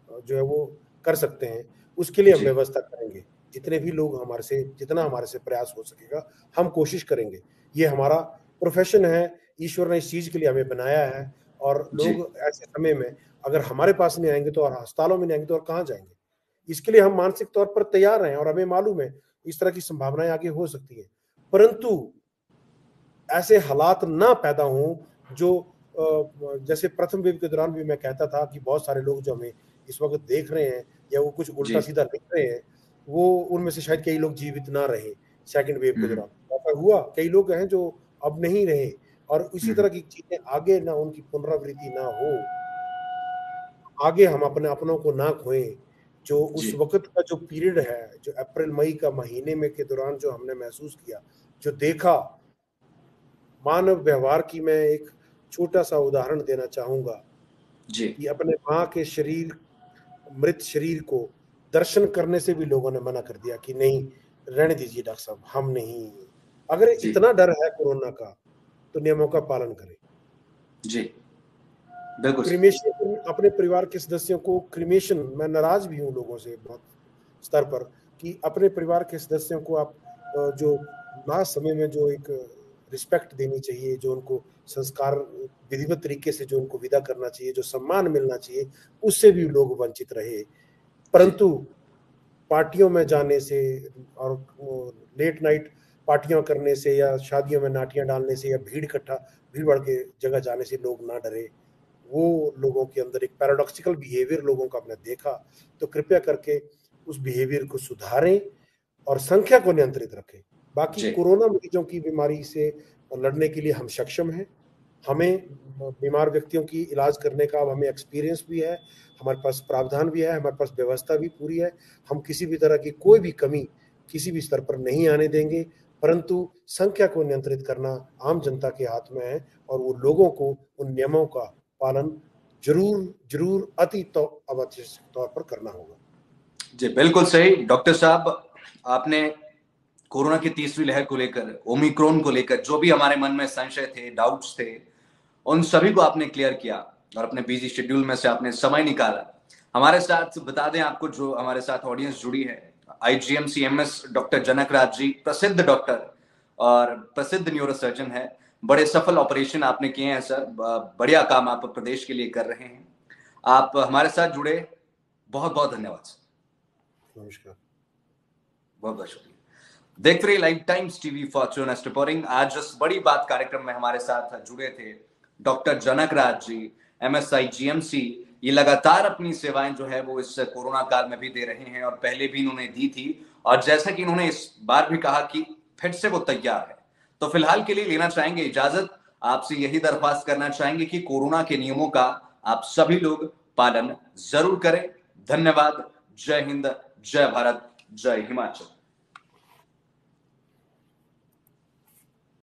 जो है वो कर सकते हैं, उसके लिए हम जी व्यवस्था करेंगे। जितने भी लोग हमारे से, जितना हमारे से प्रयास हो सकेगा हम कोशिश करेंगे। ये हमारा प्रोफेशन है, ईश्वर ने इस चीज के लिए हमें बनाया है। और जी लोग ऐसे समय में अगर हमारे पास नहीं आएंगे तो, और अस्पतालों में नहीं आएंगे तो और कहाँ जाएंगे? इसके लिए हम मानसिक तौर पर तैयार हैं और हमें मालूम है इस तरह की संभावनाएं आगे हो सकती है। परंतु ऐसे हालात ना पैदा हों जो जैसे प्रथम वेव के दौरान भी मैं कहता था कि बहुत सारे लोग जो हमें इस वक्त देख रहे हैं या वो कुछ उल्टा जी सीधा लिख रहे हैं, वो उनमें से शायद कई लोग जीवित ना रहे सेकंड वेव के हम्म दौरान। ऐसा हुआ, कई लोग हैं जो अब नहीं रहे। और इसी हम्म तरह की चीजें आगे ना, उनकी पुनरावृत्ति ना हो, आगे हम अपने अपनों को ना खोएं। जो उस जी वक्त का जो पीरियड है, जो अप्रैल मई का महीने में के दौरान जो हमने महसूस किया, जो देखा मानव व्यवहार की, मैं एक छोटा सा उदाहरण देना चाहूंगा जी कि अपने माँ के शरीर, मृत शरीर को दर्शन करने से भी लोगों ने मना कर दिया कि नहीं, रहने दीजिए डॉक्टर साहब, हम नहीं। अगर जी इतना डर है कोरोना का तो नियमों का पालन करें। जी बिल्कुल सही। क्रिमेशन, अपने परिवार के सदस्यों को क्रिमेशन, मैं नाराज भी हूँ लोगों से बहुत स्तर पर कि अपने परिवार के सदस्यों को आप जो लास्ट समय में जो एक रिस्पेक्ट देनी चाहिए, जो उनको संस्कार विधिवत तरीके से जो उनको विदा करना चाहिए, जो सम्मान मिलना चाहिए, उससे भी लोग वंचित रहे। जी परंतु पार्टियों में जाने से और लेट नाइट पार्टियां करने से या शादियों में नाटियां डालने से या भीड़ भड़ के जगह जाने से लोग ना डरे। वो लोगों के अंदर एक पैराडॉक्सिकल बिहेवियर लोगों का आपने देखा, तो कृपया करके उस बिहेवियर को सुधारें और संख्या को नियंत्रित रखें। बाकी जी कोरोना मरीजों की बीमारी से लड़ने के लिए हम सक्षम हैं। हमें बीमार व्यक्तियों की इलाज करने का अब हमें एक्सपीरियंस भी है, हमारे पास प्रावधान भी है, हमारे पास व्यवस्था भी पूरी है। हम किसी भी तरह की कोई भी कमी किसी भी स्तर पर नहीं आने देंगे। परंतु संख्या को नियंत्रित करना आम जनता के हाथ में है और वो लोगों को उन नियमों का पालन जरूर जरूर अति तो आवश्यक तौर पर करना होगा। जी बिल्कुल सही डॉक्टर साहब। आपने कोरोना की तीसरी लहर को लेकर, ओमिक्रॉन को लेकर जो भी हमारे मन में संशय थे, डाउट्स थे, उन सभी को आपने क्लियर किया और अपने बिजी शेड्यूल में से आपने समय निकाला हमारे साथ। बता दें आपको, जो हमारे साथ ऑडियंस जुड़ी है, IGMC MS डॉक्टर जनक राज जी प्रसिद्ध डॉक्टर और प्रसिद्ध न्यूरोसर्जन है। बड़े सफल ऑपरेशन आपने किए हैं सर, बढ़िया काम आप प्रदेश के लिए कर रहे हैं। आप हमारे साथ जुड़े, बहुत बहुत धन्यवाद सर। नमस्कार, बहुत बहुत शुक्रिया। देखते रहिए live times TV Fortune reporting. आज इस बड़ी बात कार्यक्रम में हमारे साथ जुड़े थे डॉक्टर जनक राज जी, MSI GMC। ये लगातार अपनी सेवाएं जो है वो इस कोरोना काल में भी दे रहे हैं और पहले भी इन्होंने दी थी, और जैसा कि इन्होंने इस बार भी कहा कि फिर से वो तैयार है। तो फिलहाल के लिए लेना चाहेंगे इजाजत, आपसे यही दरख्वास्त करना चाहेंगे कि कोरोना के नियमों का आप सभी लोग पालन जरूर करें। धन्यवाद। जय हिंद, जय भारत, जय हिमाचल।